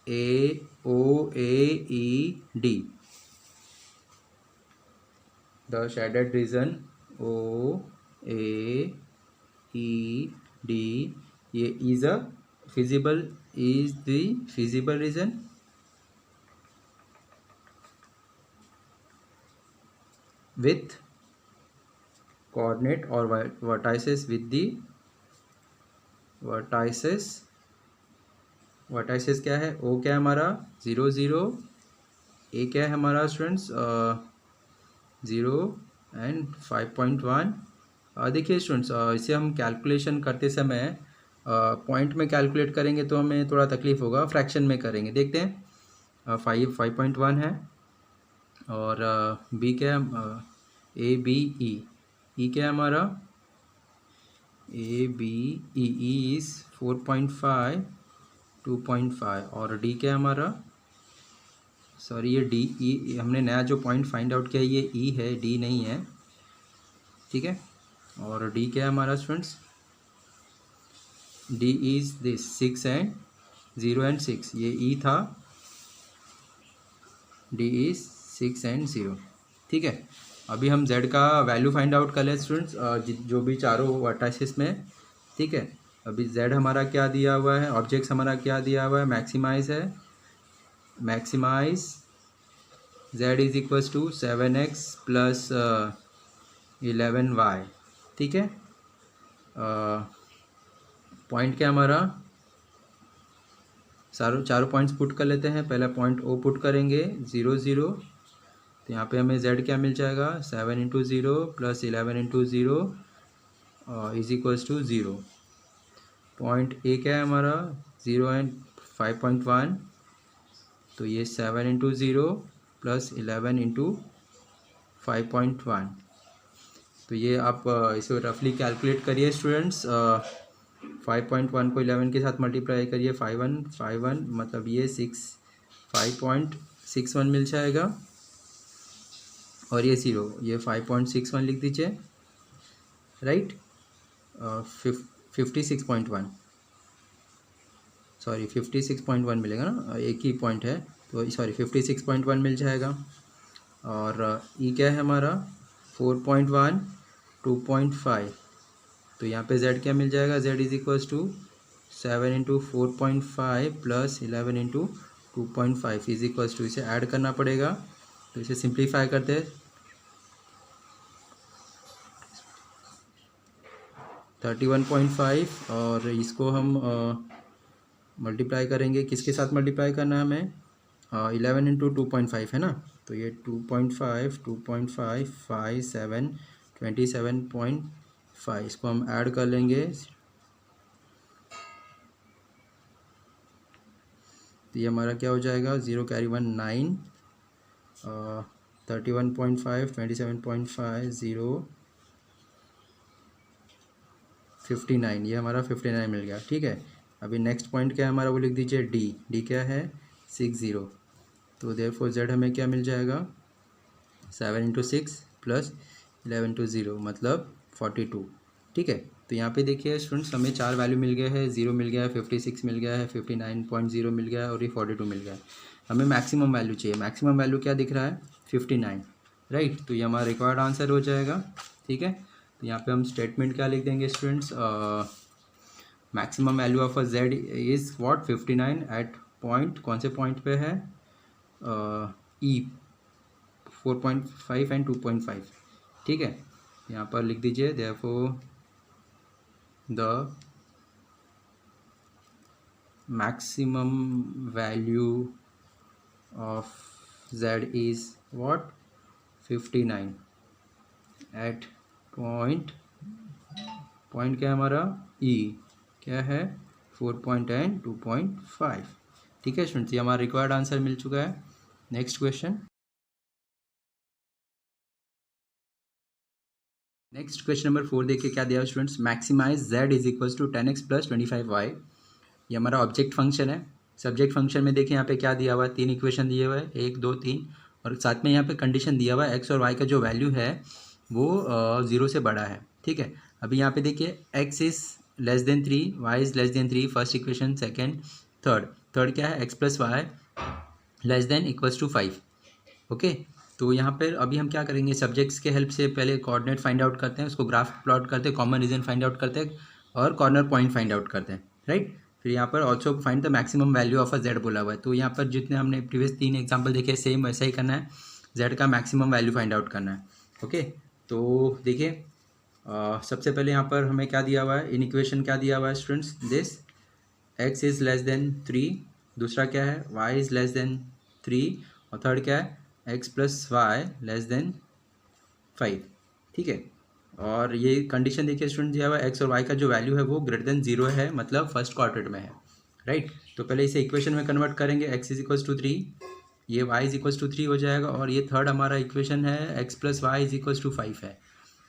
A O A E D, the shaded region O A E D, ये is the feasible region with coordinate or vertices with the vertices क्या है, O क्या है हमारा 0 0, A क्या है हमारा स्टूडेंट्स 0 एंड 5.1। देखिए स्टूडेंट्स इसे हम कैलकुलेशन करते समय पॉइंट में कैलकुलेट करेंगे तो हमें थोड़ा तकलीफ होगा, फ्रैक्शन में करेंगे। देखते हैं 5.1 है और बी क्या है, ए बी ई क्या है हमारा ए बी ई इज़ 4.5 2.5 और डी क्या है हमारा, सॉरी ये डी ई, हमने नया जो पॉइंट फाइंड आउट किया ये ई है, डी नहीं है, ठीक है। और डी क्या है हमारा students, D is this 6 and 0 and 6, ये ई था, डी इज़ 6 एंड 0, ठीक है। अभी हम z का वैल्यू फाइंड आउट कर लें स्टूडेंट्स, जो भी चारों वर्टाइसेस में, ठीक है। अभी z हमारा क्या दिया हुआ है, ऑब्जेक्ट्स हमारा क्या दिया हुआ है, मैक्सिमाइज है, maximise z is equals to 7x plus 11y, ठीक है। पॉइंट क्या हमारा, चारों पॉइंट्स पुट कर लेते हैं। पहला पॉइंट O पुट करेंगे 0 0, तो यहाँ पे हमें z क्या मिल जाएगा, 7 into 0 plus 11 into 0 is equals to 0। Point A क्या है हमारा 0 एंड 5.1, तो ये 7 इंटू 0 प्लस 11 इंटू 5.1। तो ये आप इसे रफली कैलकुलेट करिए स्टूडेंट्स, 5.1 को 11 के साथ मल्टीप्लाई करिए, 5.1 मतलब ये 5.61 मिल जाएगा और ये 0, ये 5.61 लिख दीजिए, राइट। 56.1, सॉरी 56.1 मिलेगा ना, एक ही पॉइंट है तो सॉरी 56.1 मिल जाएगा। और ई क्या है हमारा 4.1 2.5, तो यहाँ पे z क्या मिल जाएगा, z is equals to 7 into 4.5 plus 11 into 2.5 is equals to, इसे ऐड करना पड़ेगा तो इसे सिंप्लीफाई करते हैं 31.5 और इसको हम मल्टीप्लाई करेंगे, किसके साथ मल्टीप्लाई करना है हमें, 11 इंटू 2.5 है ना, तो ये 2.5 2.5 5 7 27.5, इसको हम ऐड कर लेंगे तो ये हमारा क्या हो जाएगा, 0 कैरी 1 9, 31.5 27.5 0 59, ये हमारा 59 मिल गया, ठीक है। अभी नेक्स्ट पॉइंट क्या है हमारा वो लिख दीजिए डी क्या है 60। तो देयरफॉर जेड हमें क्या मिल जाएगा 7 × 6 + 11 × 0 मतलब 42। ठीक है, तो यहाँ पे देखिए स्टूडेंट्स हमें 4 वैल्यू मिल गए हैं, 0 मिल गया है, 56 मिल गया है, 59.0 मिल गया है और ये 42 मिल गया है। हमें मैक्सिमम वैल्यू चाहिए। मैक्सिमम वैल्यू क्या दिख रहा है 59, राइट। तो ये हमारा रिक्वायर्ड आंसर हो जाएगा। ठीक है, तो यहाँ पे हम स्टेटमेंट क्या लिख देंगे students, maximum value of a z is what 59 at point, कौन से पॉइंट पे है ई 4.5 एंड 2.5। ठीक है, यहाँ पर लिख दीजिए therefore the maximum value of z is what 59 at point क्या है हमारा ई क्या है 4 एंड 2.5। ठीक है स्टूडेंट्स, ये हमारा रिक्वायर्ड आंसर मिल चुका है। Next question. Next question number 4 देखिए क्या दिया है students, maximise z is equals to 10x + 25y। ये हमारा ऑब्जेक्ट फंक्शन है। सब्जेक्ट फंक्शन में देखिए यहाँ पे क्या दिया हुआ है, 3 इक्वेशन दिए हुए हैं, 1 2 3, और साथ में यहाँ पे कंडीशन दिया हुआ है x और y का जो वैल्यू है वो 0 से बड़ा है। ठीक है, अभी यहाँ पे देखिए x is less than 3, y is less than 3, first equation. Second third क्या है x + y less than equals to 5। Okay, तो यहाँ पर अभी हम क्या करेंगे, सब्जेक्ट्स के हेल्प से पहले कोऑर्डिनेट फाइंड आउट करते हैं, उसको ग्राफ प्लॉट करते हैं, कॉमन रीजन फाइंड आउट करते हैं और कॉर्नर पॉइंट फाइंड आउट करते हैं, राइट। फिर यहाँ पर also find the maximum value of a Z बोला हुआ है। तो यहाँ पर जितने हमने प्रीवियस 3 एग्जाम्पल देखे सेम वैसा ही करना है, जेड का मैक्सिमम वैल्यू फाइंड आउट करना है। ओके, तो देखिए सबसे पहले यहाँ पर हमें क्या दिया हुआ है, इन इक्वेशन क्या दिया हुआ है students, this x is less than 3, दूसरा क्या है y इज़ लेस देन 3, और थर्ड क्या है x + y लेस देन 5। ठीक है, और ये कंडीशन देखिए स्टूडेंट दिया हुआ है x और y का जो वैल्यू है वो ग्रेटर देन 0 है, मतलब फर्स्ट क्वाड्रेंट में है, राइट। तो पहले इसे इक्वेशन में कन्वर्ट करेंगे, x इज इक्वल्स टू 3, ये y इज इक्वल्स टू 3 हो जाएगा, और ये थर्ड हमारा इक्वेशन है x + y is equals to 5 है।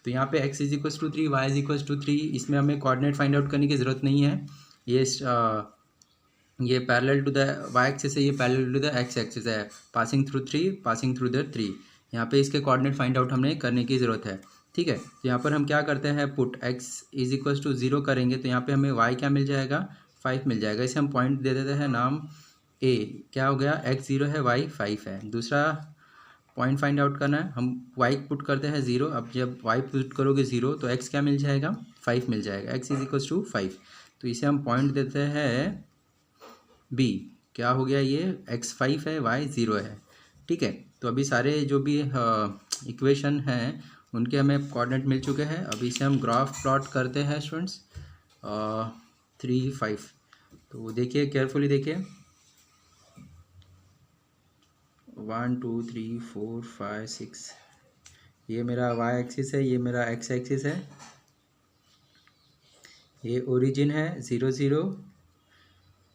तो यहाँ पे x is equals to 3, y is equals to 3, इसमें हमें कोऑर्डिनेट फाइंड आउट करने की ज़रूरत नहीं है। ये parallel to the Y axis है, ये parallel to the X axis है, passing through 3, passing through the 3। यहाँ पे इसके कोऑर्डिनेट फाइंड आउट हमने करने की ज़रूरत है। ठीक है, तो यहाँ पर हम क्या करते हैं, put x is equals to 0 करेंगे, तो यहाँ पे हमें y क्या मिल जाएगा 5 मिल जाएगा। इसे हम पॉइंट दे देते हैं नाम a, क्या हो गया x 0 है y 5 है। दूसरा पॉइंट फाइंड आउट करना है, हम y पुट करते हैं 0, अब जब y पुट करोगे 0 तो x क्या मिल जाएगा 5 मिल जाएगा, x इज इक्वल्स टू 5। तो इसे हम पॉइंट देते हैं बी, क्या हो गया ये x 5 है y 0 है। ठीक है, तो अभी सारे जो भी इक्वेशन हैं उनके हमें कोऑर्डिनेट मिल चुके हैं। अभी इसे हम ग्राफ प्लॉट करते हैं स्टूडेंट्स 3 5। तो देखिए केयरफुली देखिए 1 2 3 4 5 6, ये मेरा y एक्सिस है, ये मेरा x एक्सिस है, ये ओरिजिन है 0 0।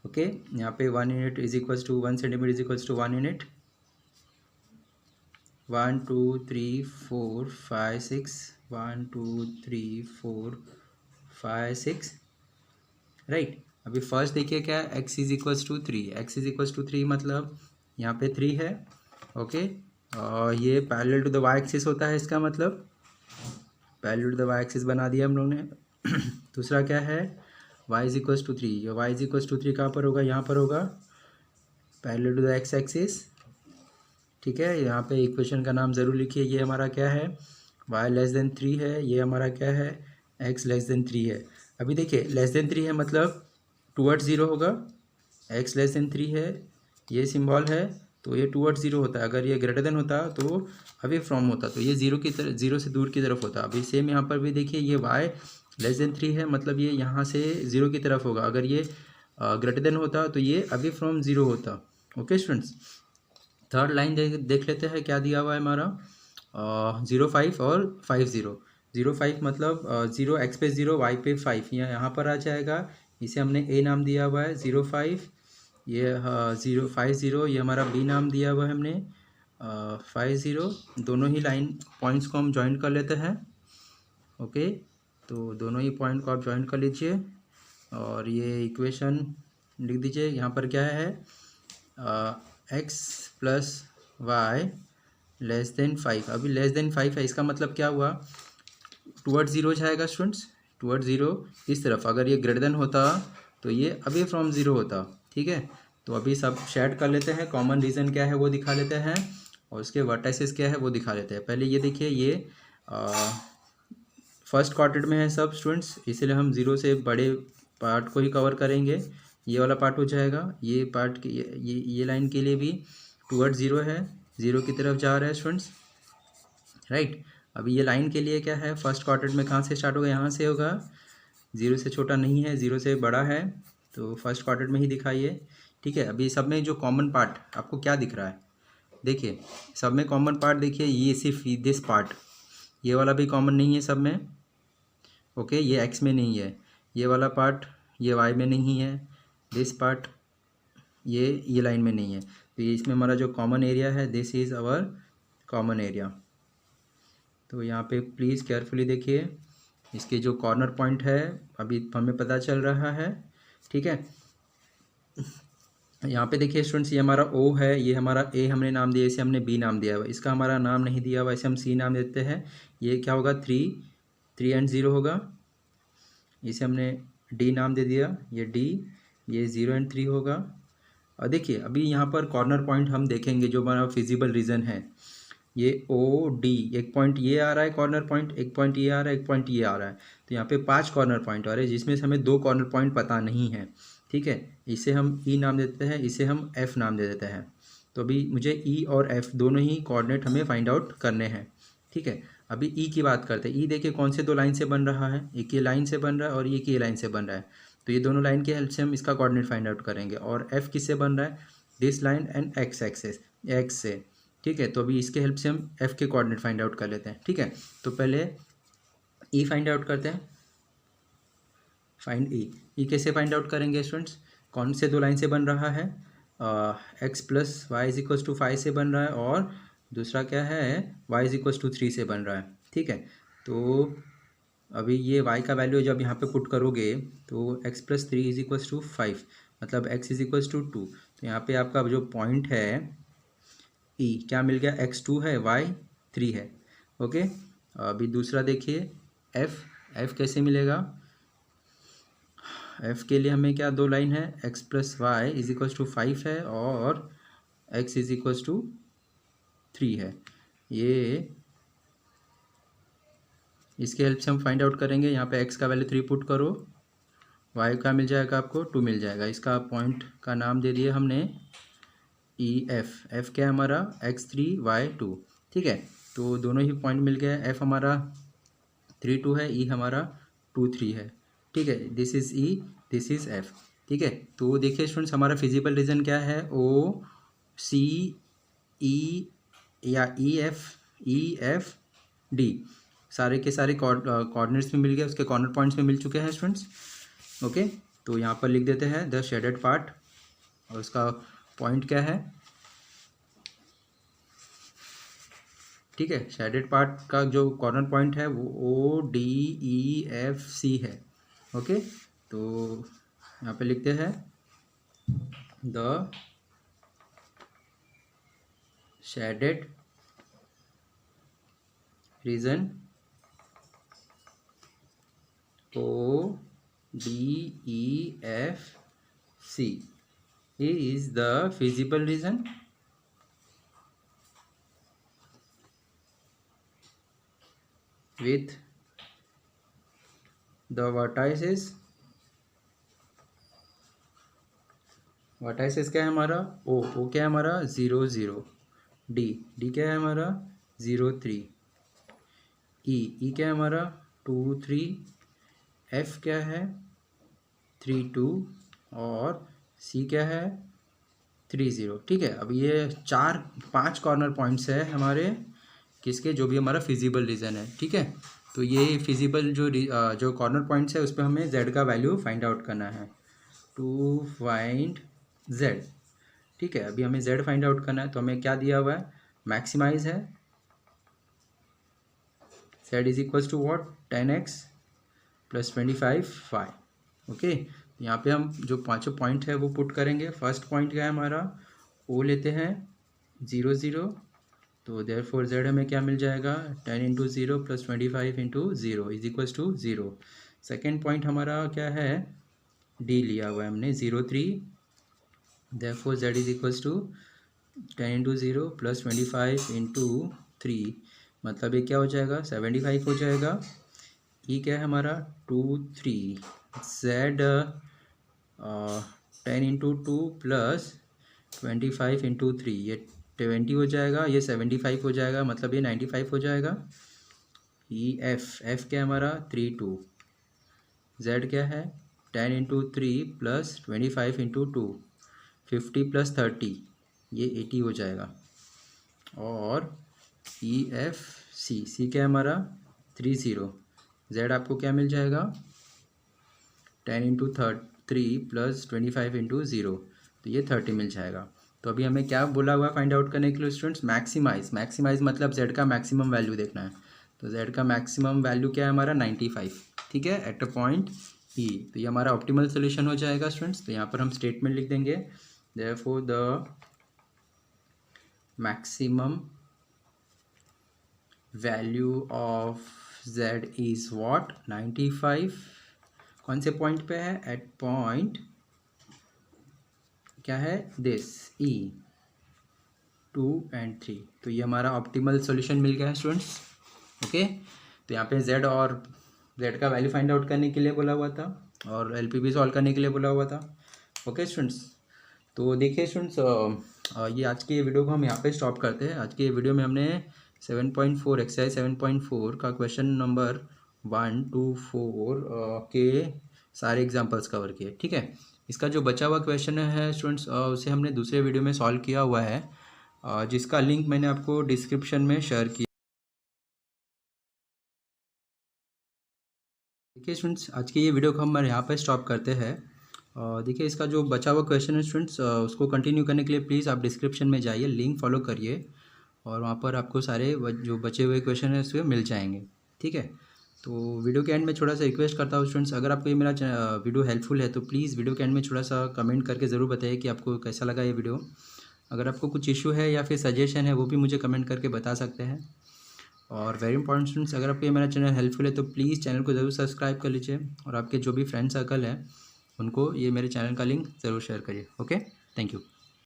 ओके, यहाँ पे 1 unit is equals to 1 centimetre is equals to 1 unit, 1 2 3 4 5 6, 1 2 3 4 5 6, right. अभी फर्स्ट देखिए क्या है, x is equals to 3, x is equals to 3 मतलब यहाँ पे 3 है। ओके, और ये parallel to the y axis होता है, इसका मतलब parallel to the y axis बना दिया हम लोगों ने। दूसरा क्या है y इज इक्वल्स टू 3, ये y इज इक्वल्स टू 3 कहाँ पर होगा, यहाँ पर होगा parallel to the x axis. ठीक है, यहाँ पे इक्वेशन का नाम ज़रूर लिखिए, ये हमारा क्या है y लेस देन 3 है, ये हमारा क्या है x लेस देन 3 है। अभी देखिए लेस देन 3 है मतलब टूवर्ड्स 0 होगा, x लेस देन 3 है, ये सिंबल है तो ये टूवर्ड्स 0 होता है। अगर ये ग्रेटर देन होता तो अवे फ्रॉम होता, तो ये 0 की तरफ, 0 से दूर की तरफ होता। अभी सेम यहाँ पर भी देखिए ये y लेस देन 3 है मतलब ये यहाँ से 0 की तरफ होगा। अगर ये ग्रेटर देन होता तो ये अवे फ्रॉम 0 होता। ओके स्टूडेंट्स, थर्ड लाइन देख लेते हैं क्या दिया हुआ है हमारा 0 5 और 5 0। 0 5 मतलब 0 x पे 0 y पे 5, यहाँ पर आ जाएगा, इसे हमने a नाम दिया हुआ है 0 5, ये 0 5 0, ये हमारा b नाम दिया हुआ है हमने 5 0। दोनों ही लाइन पॉइंट्स को हम ज्वाइन कर लेते हैं। ओके, तो दोनों ही पॉइंट को आप ज्वाइन कर लीजिए, और ये इक्वेशन लिख दीजिए। यहाँ पर क्या है, x plus Y less than 5। अभी लेस देन 5 है, इसका मतलब क्या हुआ, टुवर्ड ज़ीरो जाएगा स्टूडेंट्स, टुवर्ड ज़ीरो इस तरफ। अगर ये ग्रेटर देन होता तो ये अवे फ्रॉम ज़ीरो होता। ठीक है, तो अभी सब शेड कर लेते हैं, कॉमन रीज़न क्या है वो दिखा लेते हैं, और उसके वर्टाइसेस क्या है वो दिखा लेते हैं। पहले ये देखिए, ये फर्स्ट क्वार्टर में है सब स्टूडेंट्स, इसलिए हम ज़ीरो से बड़े पार्ट को ही कवर करेंगे। ये वाला पार्ट हो जाएगा, ये पार्ट के ये लाइन के लिए भी टुवर्ड ज़ीरो है, ज़ीरो की तरफ जा रहा है स्टूडेंट्स, राइट। अभी ये लाइन के लिए क्या है, फर्स्ट क्वार्टर में कहाँ से स्टार्ट होगा, यहाँ से होगा, ज़ीरो से छोटा नहीं है, ज़ीरो से बड़ा है, तो फर्स्ट क्वार्टर में ही दिखाइए। ठीक है, अभी सब में जो कॉमन पार्ट आपको क्या दिख रहा है, देखिए सब में कॉमन पार्ट देखिए, ये सिर्फ दिस पार्ट, ये वाला भी कॉमन नहीं है सब में। ओके, ये एक्स में नहीं है, ये वाला पार्ट ये वाई में नहीं है, दिस पार्ट ये लाइन में नहीं है, तो ये इसमें हमारा जो कॉमन एरिया है, this is our common area. तो यहाँ पे प्लीज़ केयरफुली देखिए, इसके जो कॉर्नर पॉइंट है अभी हमें पता चल रहा है। ठीक है, यहाँ पे देखिए स्टूडेंट्स, ये हमारा ओ है, ये हमारा ए हमने नाम दिया, इसे हमने बी नाम दिया हुआ, इसका हमारा नाम नहीं दिया हुआ, इसे हम सी नाम देते हैं। ये क्या होगा, 3 एंड 0 होगा, इसे हमने डी नाम दे दिया, ये डी, ये 0 एंड 3 होगा। और देखिए अभी यहाँ पर कॉर्नर पॉइंट हम देखेंगे, जो हमारा फिजिबल रीजन है, ये ओ डी, एक पॉइंट ये आ रहा है कॉर्नर पॉइंट, एक पॉइंट ये आ रहा है, एक पॉइंट ये आ रहा है, तो यहाँ पे 5 कॉर्नर पॉइंट आ रहे हैं, जिसमें से हमें 2 कॉर्नर पॉइंट पता नहीं है। ठीक है, इसे हम ई नाम देते हैं, इसे हम एफ नाम दे देते हैं। तो अभी मुझे ई और एफ दोनों ही कोऑर्डिनेट हमें फाइंड आउट करने हैं। ठीक है, अभी ई की बात करते हैं। ई देखिए कौन से 2 लाइन से बन रहा है, एक ये लाइन से बन रहा है और एक ये लाइन से बन रहा है, तो ये दोनों लाइन की हेल्प से हम इसका कोऑर्डिनेट फाइंड आउट करेंगे। और एफ किससे बन रहा है, this line and x axis, x से। ठीक है, तो अभी इसके हेल्प से हम एफ के कोऑर्डिनेट फाइंड आउट कर लेते हैं। ठीक है, तो पहले ई फाइंड आउट करते हैं, फाइंड ई कैसे फाइंड आउट करेंगे स्टूडेंट्स, कौन से 2 लाइन से बन रहा है, x plus Y is equals to 5 से बन रहा है, और दूसरा क्या है, वाई इज इक्वल्स टू 3 से बन रहा है। ठीक है, तो अभी ये y का वैल्यू जब यहाँ पे पुट करोगे तो x plus 3 is equals to 5, मतलब x इज इक्वल्स टू 2, तो यहाँ पे आपका जो पॉइंट है ई क्या मिल गया, x2 है, y 3 है। ओके, अभी दूसरा देखिए f कैसे मिलेगा, f के लिए हमें क्या 2 लाइन है, x plus Y is equals to 5 है और x इज इक्वल्स टू 3 है। ये इसके हेल्प से हम फाइंड आउट करेंगे, यहाँ पे x का वैल्यू 3 पुट करो, y का मिल जाएगा आपको 2 मिल जाएगा। इसका पॉइंट का नाम दे दिया हमने ई एफ क्या है हमारा, x3 y2। ठीक है, तो दोनों ही पॉइंट मिल गया, f हमारा 3 2 है, e हमारा 2 3 है। ठीक है, this is e, this is f। ठीक है, तो देखिए स्टूडेंट्स, हमारा फिजिबल रीजन क्या है, ओ सी ई या ई एफ डी, सारे के सारे कोऑर्डिनेट्स में मिल गए, उसके कॉर्नर पॉइंट्स में मिल चुके हैं स्टूडेंट्स। ओके, तो यहाँ पर लिख देते हैं द शेडेड पार्ट, और उसका पॉइंट क्या है, ठीक है, शेडेड पार्ट का जो कॉर्नर पॉइंट है वो ओ डी ई एफ सी है। ओके, तो यहाँ पे लिखते हैं the shaded region O D E F C is the feasible region with the vertices क्या है हमारा, ओ क्या है हमारा 0 0, डी क्या है हमारा 0 3, ई क्या है हमारा 2 3, एफ क्या है 3 2, और सी क्या है 3 0। ठीक है, अब ये 5 कॉर्नर पॉइंट्स है हमारे किसके, जो भी हमारा फिजिबल रीजन है। ठीक है, तो ये फिजिबल जो कॉर्नर पॉइंट्स है उस पर हमें z का वैल्यू फाइंड आउट करना है, टू फाइंड z। ठीक है, अभी हमें z फाइंड आउट करना है, तो हमें क्या दिया हुआ है, मैक्सिमाइज है, z is equals to what 10x plus 25 y। Okay, यहाँ पे हम जो पांचों पॉइंट है वो पुट करेंगे। फर्स्ट पॉइंट क्या है हमारा, ओ लेते हैं 0 0, तो देयरफॉर z हमें क्या मिल जाएगा 10 into 0 plus 25 into 0 is equals to 0। Second point हमारा क्या है, डी लिया हुआ है हमने 0 3, therefore z is equals to 10 into 0 plus 25 into 3, मतलब ये क्या हो जाएगा 75 हो जाएगा। ई क्या है हमारा 2 3, z 10 इंटू 2 प्लस 25 इंटू 3, ये 20 हो जाएगा, ये 75 हो जाएगा, मतलब ये 95 हो जाएगा। ई एफ क्या है हमारा 3 2, z क्या है 10 इंटू 3 प्लस 25 इंटू 2, 50 प्लस 30, ये 80 हो जाएगा। और ई एफ सी क्या है हमारा 3 0, z आपको क्या मिल जाएगा 10 इंटू 3 प्लस 25 इंटू 0, तो ये 30 मिल जाएगा। तो अभी हमें क्या बोला हुआ फाइंड आउट करने के लिए स्टूडेंट्स, मैक्सिमाइज मतलब z का मैक्सिमम वैल्यू देखना है। तो z का मैक्सिमम वैल्यू क्या है हमारा 95, ठीक है, एट अ पॉइंट ई। तो ये हमारा ऑप्टिमल सोल्यूशन हो जाएगा स्टूडेंट्स। तो यहाँ पर हम स्टेटमेंट लिख देंगे, therefore the maximum value of z is what 95, कौन से पॉइंट पे है, एट पॉइंट क्या है दिस ई 2 and 3। तो ये हमारा ऑप्टिमल सॉल्यूशन मिल गया है स्टूडेंट्स। ओके, तो यहाँ पे z और z का वैल्यू फाइंड आउट करने के लिए बोला हुआ था और LPB सॉल्व करने के लिए बोला हुआ था। ओके स्टूडेंट्स, तो देखिए स्टूडेंट्स, ये आज की वीडियो को हम यहाँ पे स्टॉप करते हैं। आज की वीडियो में हमने 7.4 एक्सरसाइज 7.4 का क्वेश्चन नंबर 1 2 4 के सारे एग्जांपल्स कवर किए, ठीक है। इसका जो बचा हुआ क्वेश्चन है स्टूडेंट्स, उसे हमने दूसरे वीडियो में सॉल्व किया हुआ है, जिसका लिंक मैंने आपको डिस्क्रिप्शन में शेयर किया। देखिए स्टूडेंट्स, आज की ये वीडियो को हम यहाँ पर स्टॉप करते हैं। देखिए इसका जो बचा हुआ क्वेश्चन है स्टूडेंट्स, उसको कंटिन्यू करने के लिए प्लीज़ आप डिस्क्रिप्शन में जाइए, लिंक फॉलो करिए और वहाँ पर आपको सारे जो बचे हुए क्वेश्चन है उसके मिल जाएंगे, ठीक है। तो वीडियो के एंड में थोड़ा सा रिक्वेस्ट करता हूँ स्टूडेंट्स, अगर आपको ये मेरा वीडियो हेल्पफुल है तो प्लीज़ वीडियो के एंड में थोड़ा सा कमेंट करके ज़रूर बताइए कि आपको कैसा लगा ये वीडियो। अगर आपको कुछ इशू है या फिर सजेशन है वो भी मुझे कमेंट करके बता सकते हैं। और वेरी इंपॉर्टेंट स्टूडेंट्स, अगर आपको ये मेरा चैनल हेल्पफुल है तो प्लीज़ चैनल को ज़रूर सब्सक्राइब कर लीजिए और आपके जो भी फ्रेंड सर्कल है उनको ये मेरे चैनल का लिंक ज़रूर शेयर करिए। Okay, thank you.